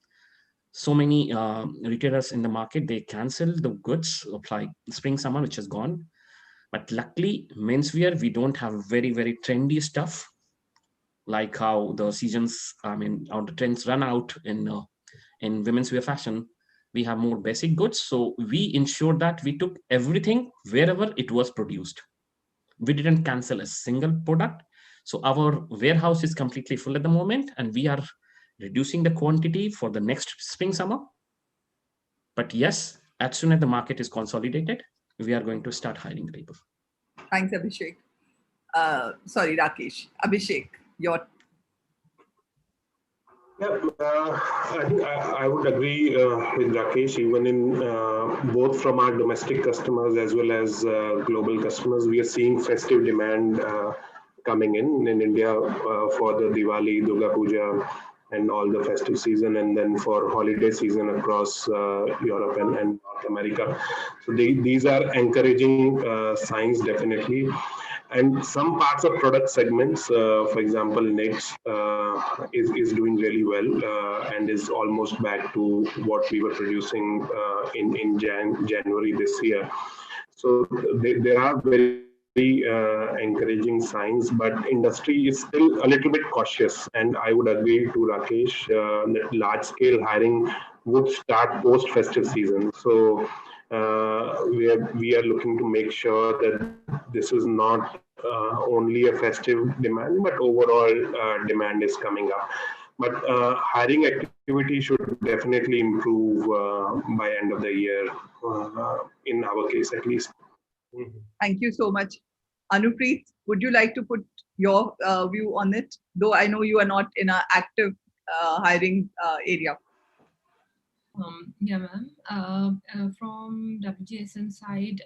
so many retailers in the market, they cancel the goods of like spring summer, which is gone. But luckily menswear, we don't have very trendy stuff like how the seasons, how the trends run out in women's wear fashion. We have more basic goods, so we ensured that we took everything wherever it was produced. We didn't cancel a single product. So our warehouse is completely full at the moment, and we are reducing the quantity for the next spring summer. But yes, as soon as the market is consolidated, we are going to start hiring people. Thanks, Abhishek. Sorry, Rakesh. Abhishek, your. Yeah, I think I would agree with Rakesh. Even in both from our domestic customers as well as global customers, we are seeing festive demand coming in India for the Diwali, Durga Puja, and all the festive season, and then for holiday season across Europe and North America. So these are encouraging signs, definitely. And some parts of product segments, for example, knits is doing really well and is almost back to what we were producing in January this year. So there are very encouraging signs, but industry is still a little bit cautious. And I would agree to Rakesh that large scale hiring would start post festive season. So we are looking to make sure that this is not only a festive demand, but overall demand is coming up. But hiring activity should definitely improve by end of the year, in our case at least. Thank you so much. Anupreet, would you like to put your view on it? Though I know you are not in an active hiring area. Yeah, ma'am. From WGSN side,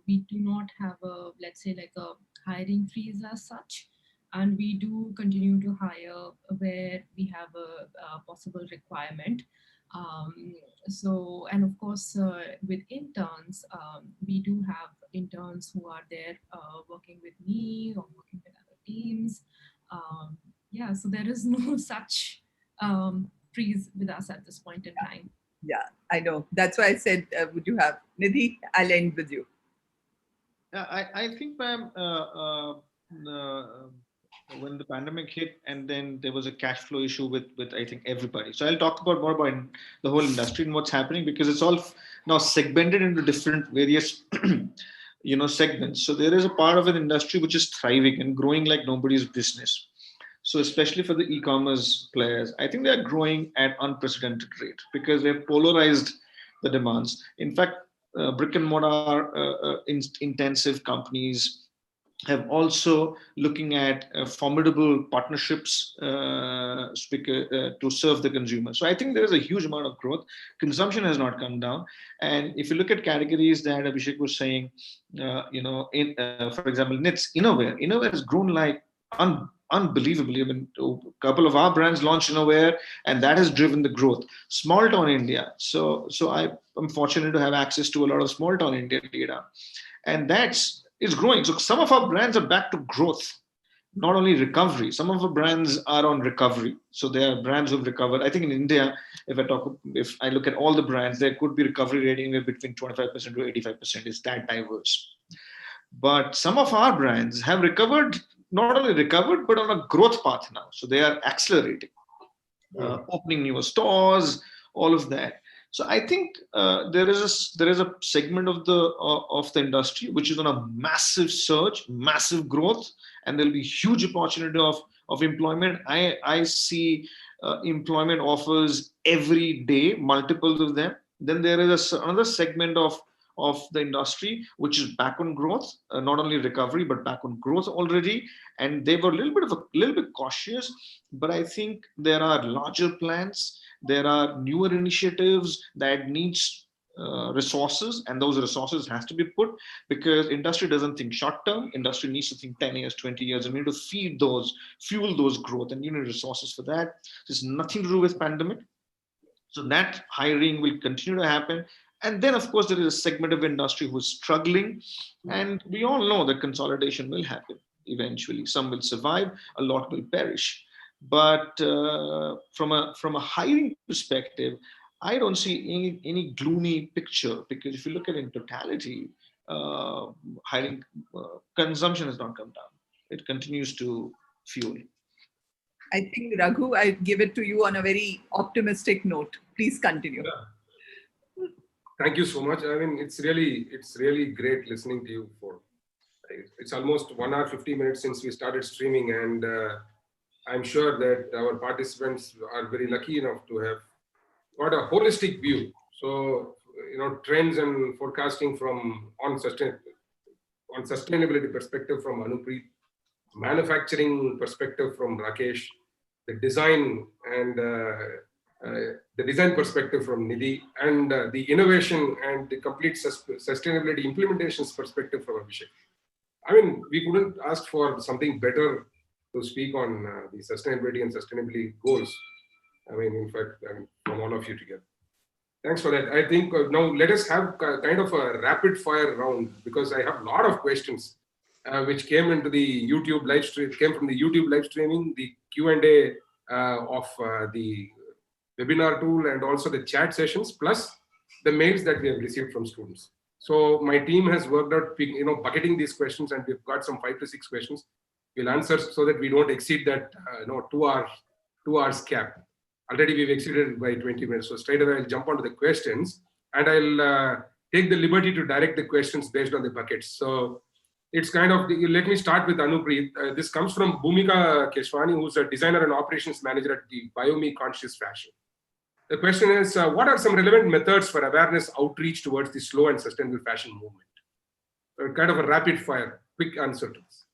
we do not have a, let's say, like a hiring freeze as such, and we do continue to hire where we have a possible requirement. And of course, with interns, we do have interns who are there working with me or working with other teams. Yeah, so there is no such freeze with us at this point in time. Yeah, I know. That's why I said, would you have? Nidhi, I'll end with you. Yeah, I think, ma'am, when the pandemic hit, and then there was a cash flow issue with I think everybody. So I'll talk about more about the whole industry and what's happening, because it's all now segmented into different various segments. So there is a part of an industry which is thriving and growing like nobody's business. So especially for the e-commerce players, I think they are growing at unprecedented rate because they've polarized the demands. In fact, brick and mortar intensive companies have also looking at formidable partnerships to serve the consumer. So I think there is a huge amount of growth. Consumption has not come down. And if you look at categories that Abhishek was saying, for example, knits, innerwear has grown like unbelievably. I mean, a couple of our brands launched innerwear, and that has driven the growth. Small town India. So I'm fortunate to have access to a lot of small town India data, and it's growing. So some of our brands are back to growth, not only recovery. Some of our brands are on recovery. So there are brands who've recovered. I think in India, if I look at all the brands, there could be recovery rate anywhere between 25% to 85%. It's that diverse. But some of our brands have recovered, not only recovered, but on a growth path now. So they are accelerating. opening newer stores, all of that. So I think there is a segment of the industry which is on a massive surge, massive growth, and there'll be huge opportunity of employment. I see employment offers every day, multiples of them. Then there is another segment of the industry which is back on growth, not only recovery but back on growth already, and they were a little bit cautious. But I think there are larger plans, there are newer initiatives that needs resources, and those resources has to be put, because industry doesn't think short term. Industry needs to think 10 years, 20 years, and we need to fuel those growth, and you need resources for that. There's nothing to do with pandemic. So that hiring will continue to happen. And then, of course, there is a segment of industry who is struggling. And we all know that consolidation will happen eventually. Some will survive, a lot will perish. But from a hiring perspective, I don't see any gloomy picture, because if you look at it in totality, hiring consumption has not come down. It continues to fuel. I think, Raghu, I give it to you on a very optimistic note. Please continue. Yeah. Thank you so much. I mean, it's really great listening to you. It's almost 1 hour 50 minutes since we started streaming, and I'm sure that our participants are very lucky enough to have got a holistic view. So, trends and forecasting on sustainability perspective from Anupreet, manufacturing perspective from Rakesh, the design perspective from Nidhi, and the innovation and the complete sustainability implementations perspective from Abhishek. I mean, we couldn't ask for something better to speak on the sustainability and sustainability goals. I mean, in fact, from all of you together. Thanks for that. I think now let us have kind of a rapid fire round, because I have a lot of questions which came into the YouTube live stream, came from the YouTube live streaming, the Q&A of the webinar tool, and also the chat sessions, plus the mails that we have received from students. So my team has worked out, bucketing these questions, and we've got some 5 to 6 questions. We'll answer so that we don't exceed that 2 hours cap. Already we've exceeded by 20 minutes. So straight away I'll jump onto the questions, and I'll take the liberty to direct the questions based on the buckets. So it's kind of, let me start with Anupreet. This comes from Bhumika Keshwani, who's a designer and operations manager at the BioMe Conscious Fashion. The question is, what are some relevant methods for awareness outreach towards the slow and sustainable fashion movement? Kind of a rapid fire, quick answer to this.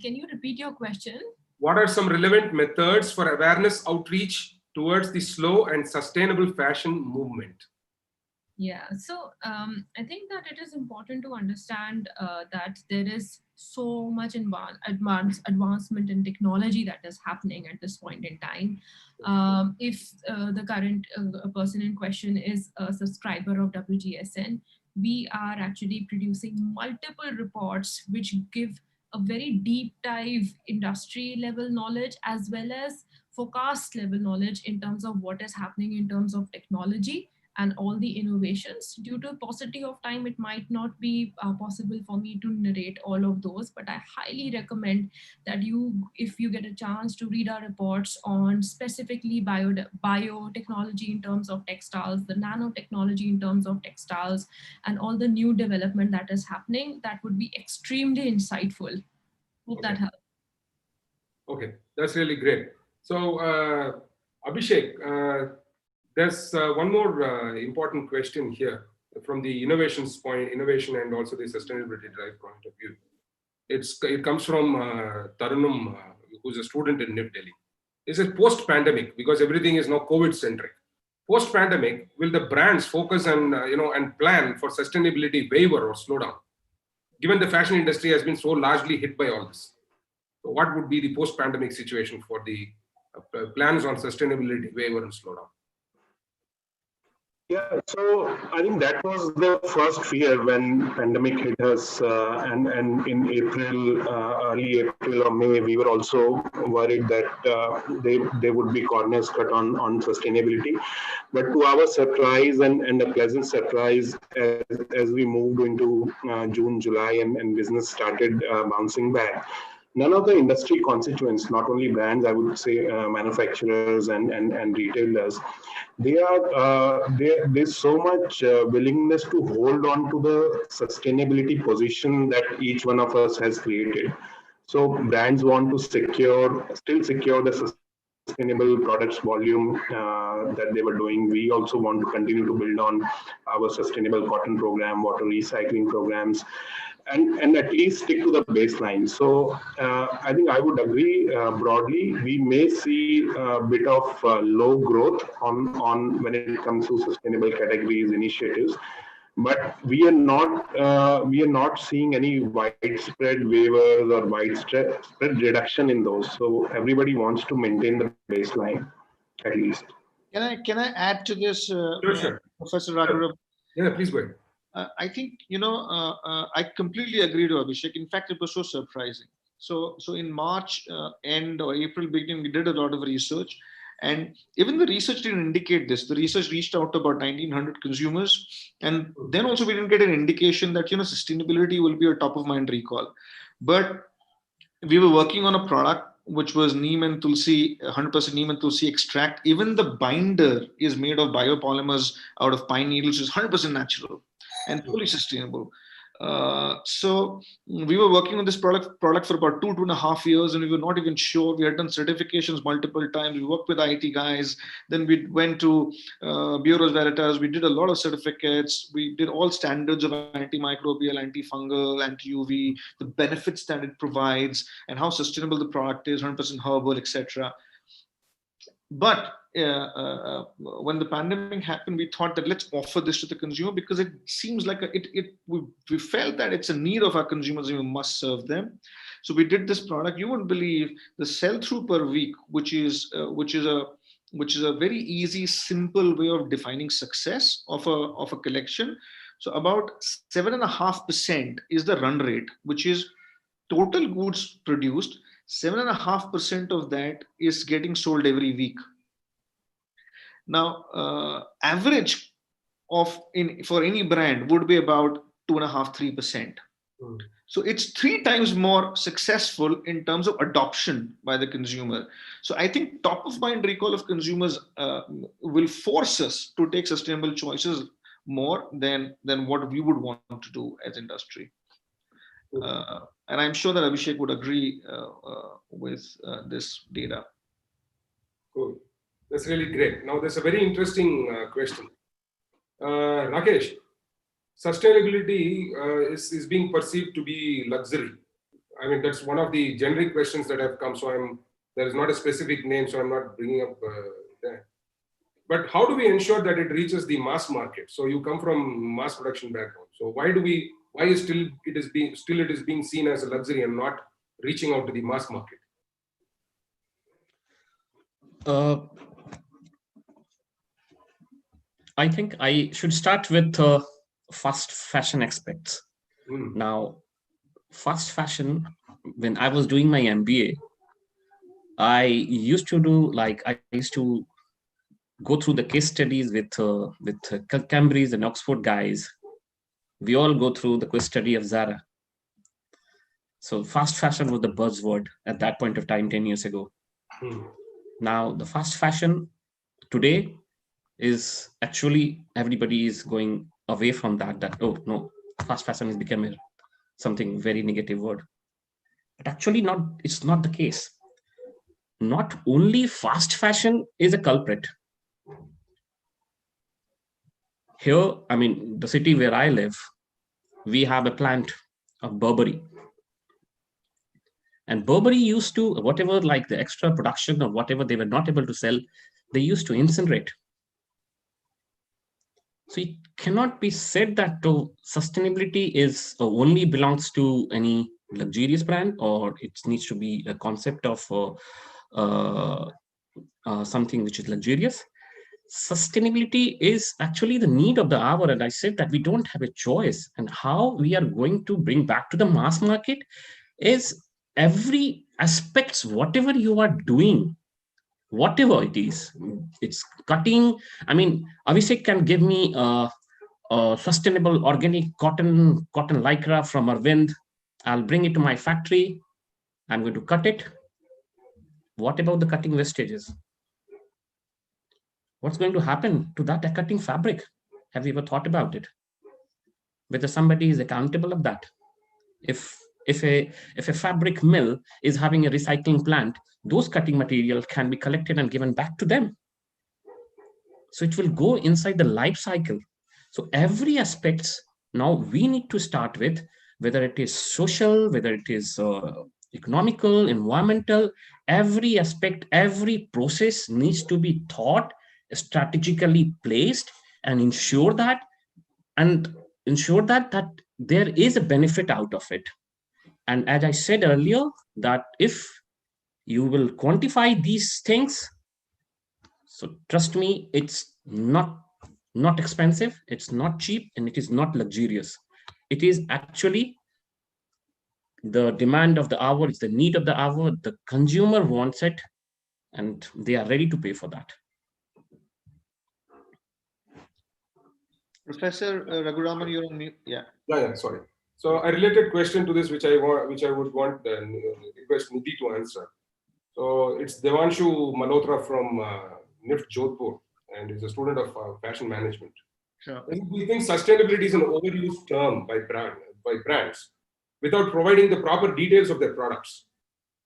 Can you repeat your question? What are some relevant methods for awareness outreach towards the slow and sustainable fashion movement? Yeah, so I think that it is important to understand that there is so much advancement in technology that is happening at this point in time. If the current person in question is a subscriber of WGSN, we are actually producing multiple reports which give a very deep dive industry level knowledge as well as forecast level knowledge in terms of what is happening in terms of technology and all the innovations. Due to paucity of time, it might not be possible for me to narrate all of those, but I highly recommend that if you get a chance to read our reports on specifically biotechnology in terms of textiles, the nanotechnology in terms of textiles, and all the new development that is happening, that would be extremely insightful. Hope that helps. Okay, that's really great. So Abhishek, there's one more important question here from the innovation and also the sustainability drive point of view. It comes from Tarunam, who's a student in NIF Delhi. It says post-pandemic, because everything is now COVID-centric. Post-pandemic, will the brands focus on and plan for sustainability waiver or slowdown, given the fashion industry has been so largely hit by all this? So what would be the post-pandemic situation for the plans on sustainability waiver and slowdown? Yeah, so I think that was the first fear when pandemic hit us, and in April, early April or May, we were also worried that there would be corners cut on sustainability. But to our surprise and a pleasant surprise, as we moved into June, July, and business started bouncing back, none of the industry constituents, not only brands, I would say manufacturers and retailers, there's so much willingness to hold on to the sustainability position that each one of us has created. So brands want to still secure the sustainable products volume that they were doing. We also want to continue to build on our sustainable cotton program, water recycling programs, and at least stick to the baseline. So I think I would agree broadly. We may see a bit of low growth on when it comes to sustainable categories initiatives, but we are not seeing any widespread waivers or widespread reduction in those. So everybody wants to maintain the baseline at least. Can I add to this, Sure. Professor Raghuram? Yeah, please go ahead. I think, I completely agree to Abhishek. In fact, it was so surprising. So in March end or April beginning, we did a lot of research, and even the research didn't indicate this. The research reached out to about 1,900 consumers, and then also we didn't get an indication that sustainability will be a top of mind recall. But we were working on a product which was neem and tulsi, 100% neem and tulsi extract. Even the binder is made of biopolymers out of pine needles, which is 100% natural and fully sustainable. So we were working on this product for about 2.5 years, and we were not even sure. We had done certifications multiple times. We worked with IT guys. Then we went to Bureau Veritas. We did a lot of certificates. We did all standards of antimicrobial, antifungal, anti-UV, the benefits that it provides, and how sustainable the product is, 100% herbal, etc. But when the pandemic happened, we thought that let's offer this to the consumer, because it seems like we felt that it's a need of our consumers and we must serve them. So we did this product. You wouldn't believe the sell-through per week, which is a very easy, simple way of defining success of a collection. So about 7.5% is the run rate, which is total goods produced. 7.5% of that is getting sold every week. Now, average for any brand would be about 2.5–3%. So it's 3 times more successful in terms of adoption by the consumer. So I think top of mind recall of consumers will force us to take sustainable choices more than what we would want to do as industry. And I'm sure that Abhishek would agree with this data. Cool. That's really great. Now, there's a very interesting question. Rakesh, sustainability is being perceived to be luxury. I mean, that's one of the generic questions that have come. So there is not a specific name, so I'm not bringing up that. But how do we ensure that it reaches the mass market? So you come from mass production background. So why is it is being seen as a luxury and not reaching out to the mass market? I think I should start with fast fashion aspects. Now, fast fashion, when I was doing my MBA, I used to go through the case studies with Cambridge and Oxford guys. We all go through the case study of Zara. So fast fashion was the buzzword at that point of time 10 years ago. Now, the fast fashion today is actually, everybody is going away from that, oh no, fast fashion is becoming something very negative word. But actually it's not the case. Not only fast fashion is a culprit. Here, I mean, the city where I live, we have a plant of Burberry. And Burberry used to, whatever like the extra production or whatever they were not able to sell, they used to incinerate. So it cannot be said that sustainability is only belongs to any luxurious brand, or it needs to be a concept of something which is luxurious. Sustainability is actually the need of the hour. And I said that we don't have a choice. And how we are going to bring back to the mass market is every aspects, whatever you are doing, whatever it is, it's cutting. I mean, Abhishek can give me a sustainable organic cotton lycra from Arvind. I'll bring it to my factory. I'm going to cut it. What about the cutting wastages? What's going to happen to that cutting fabric? Have you ever thought about it? Whether somebody is accountable of that? If a fabric mill is having a recycling plant, those cutting material can be collected and given back to them. So it will go inside the life cycle. So every aspects now we need to start with, whether it is social, whether it is economical, environmental, every aspect, every process needs to be thought, strategically placed, and ensure that there is a benefit out of it. And as I said earlier, that if you will quantify these things, so trust me, it's not expensive, it's not cheap, and it is not luxurious. It is actually the demand of the hour, it's the need of the hour. The consumer wants it, and they are ready to pay for that. Professor Raghuraman, you're on mute. Yeah. Yeah, sorry. So a related question to this, which I would want request Nidhi to answer. So it's Devanshu Malhotra from NIFT Jodhpur, and he's a student of fashion management. Sure. Do you think sustainability is an overused term by brands without providing the proper details of their products?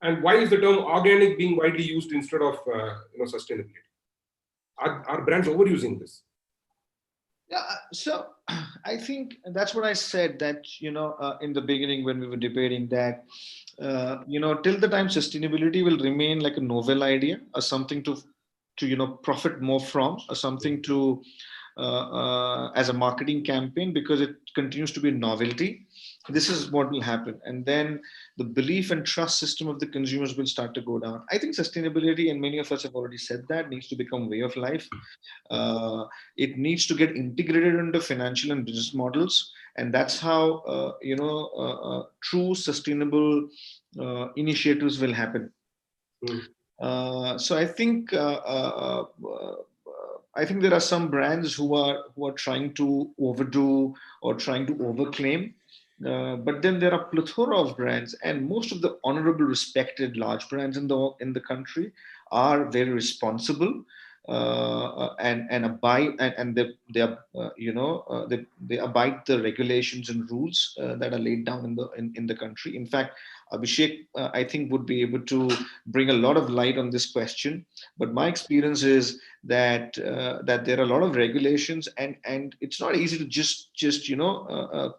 And why is the term organic being widely used instead of sustainability? Are brands overusing this? Yeah, so I think that's what I said, that, in the beginning when we were debating that, till the time sustainability will remain like a novel idea or something to profit more from, or something to as a marketing campaign, because it continues to be a novelty, this is what will happen. And then the belief and trust system of the consumers will start to go down. I think sustainability, and many of us have already said that, needs to become way of life. It needs to get integrated into financial and business models. And that's how, true sustainable initiatives will happen. So I think there are some brands who are trying to overdo or trying to overclaim. But then there are plethora of brands, and most of the honorable, respected large brands in the country are very responsible and abide, and they abide the regulations and rules that are laid down in the country. In fact, Abhishek, I think, would be able to bring a lot of light on this question. But my experience is that there are a lot of regulations, and it's not easy to just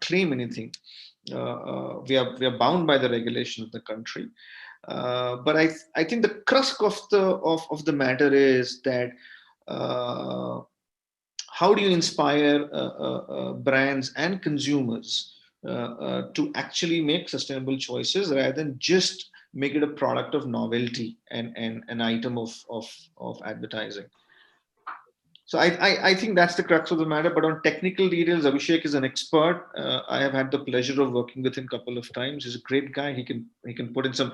claim anything. We are bound by the regulations of the country. But I think the crux of the matter is that how do you inspire brands and consumers to actually make sustainable choices, rather than just make it a product of novelty and an item of advertising. So I think that's the crux of the matter. But on technical details, Abhishek is an expert. I have had the pleasure of working with him a couple of times. He's a great guy. He can put in some.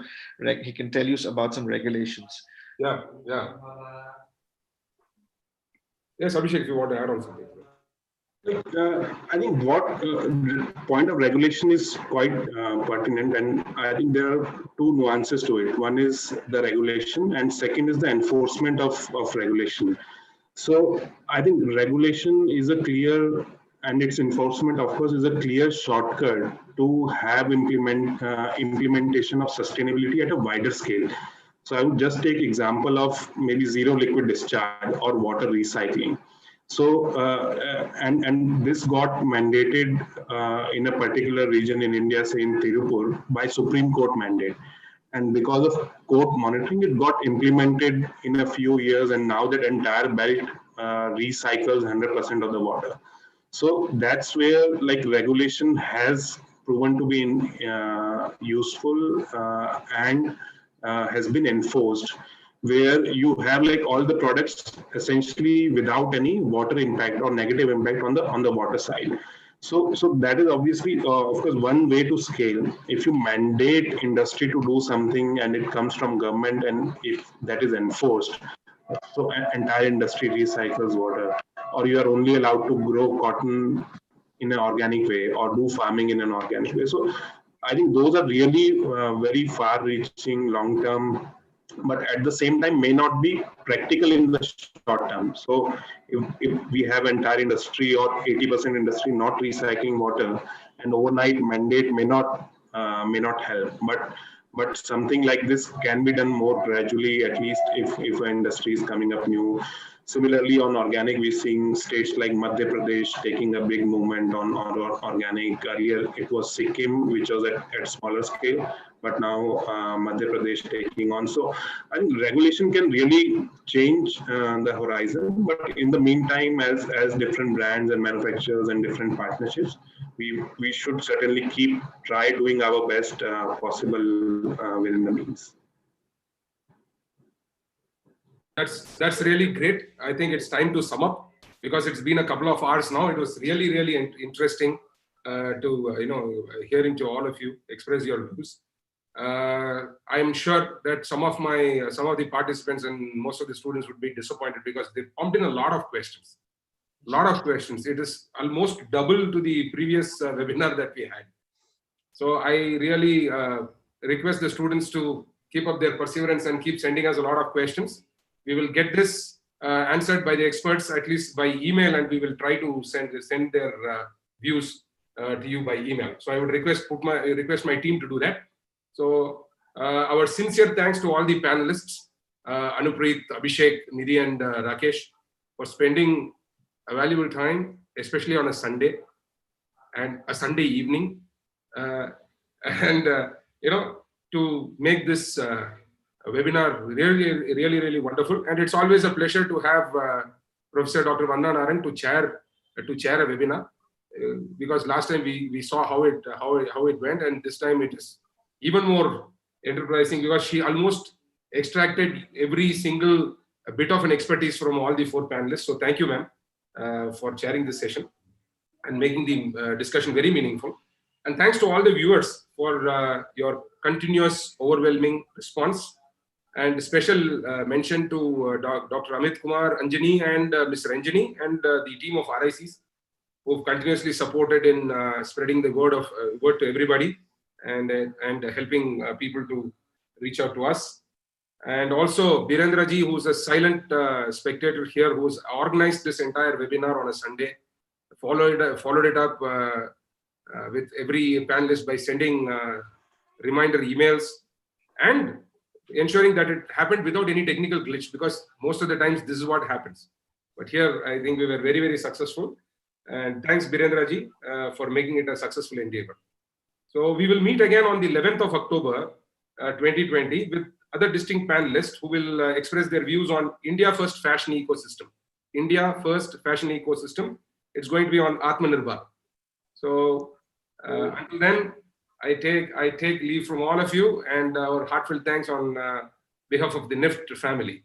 He can tell you about some regulations. Yeah. Yes, Abhishek, if you want to add on something. I think what point of regulation is quite pertinent, and I think there are two nuances to it. One is the regulation, and second is the enforcement of regulation. So I think regulation is a clear, and its enforcement, of course, is a clear shortcut to have implementation of sustainability at a wider scale. So I would just take example of maybe zero liquid discharge or water recycling. So and this got mandated in a particular region in India, say in Tirupur, by Supreme Court mandate. And because of court monitoring, it got implemented in a few years, and now that entire belt recycles 100% of the water. So that's where regulation has proven to be useful and has been enforced, where you have all the products essentially without any water impact or negative impact on the water side. So that is obviously, of course, one way to scale. If you mandate industry to do something and it comes from government, and if that is enforced, so an entire industry recycles water, or you are only allowed to grow cotton in an organic way or do farming in an organic way. So I think those are really very far-reaching, long-term, but at the same time may not be practical in the short term. So if we have entire industry or 80% industry not recycling water, and overnight mandate may not help. But something like this can be done more gradually, at least if an industry is coming up new. Similarly, on organic, we're seeing states like Madhya Pradesh taking a big movement on organic. Earlier, it was Sikkim, which was at smaller scale, but now Madhya Pradesh taking on. So I think regulation can really change the horizon. But in the meantime, as different brands and manufacturers and different partnerships, we should certainly try doing our best possible within the means. That's really great. I think it's time to sum up because it's been a couple of hours now. It was really interesting to hearing to all of you express your views. I'm sure that some of the participants and most of the students would be disappointed because they pumped in a lot of questions. It is almost double to the previous webinar that we had. So I really request the students to keep up their perseverance and keep sending us a lot of questions. We will get this answered by the experts, at least by email, and we will try to send their views to you by email. So I would request my team to do that. So our sincere thanks to all the panelists, Anupreet, Abhishek, Nidhi, and Rakesh, for spending a valuable time, especially on a Sunday and a Sunday evening, to make this webinar really wonderful. And it's always a pleasure to have Professor Dr. Vandana Naran to chair a webinar, because last time we saw how it went, and this time it is even more enterprising because she almost extracted every single bit of an expertise from all the 4 panelists. So thank you, ma'am, for chairing this session and making the discussion very meaningful. And thanks to all the viewers for your continuous overwhelming response. And special mention to Dr. Amit Kumar, Anjani, and Ms. Ranjani, and the team of RICs who've continuously supported in spreading the word to everybody and helping people to reach out to us. And also Birendra ji, who's a silent spectator here, who's organized this entire webinar on a Sunday, followed it up with every panelist by sending reminder emails and ensuring that it happened without any technical glitch, because most of the times this is what happens. But here, I think we were very successful. And thanks, Birendra ji, for making it a successful endeavor. So we will meet again on the 11th of October, 2020, with other distinct panelists who will express their views on India First Fashion Ecosystem. India First Fashion Ecosystem. It's going to be on Atmanirbhar. So until then, I take leave from all of you, and our heartfelt thanks on behalf of the NIFT family.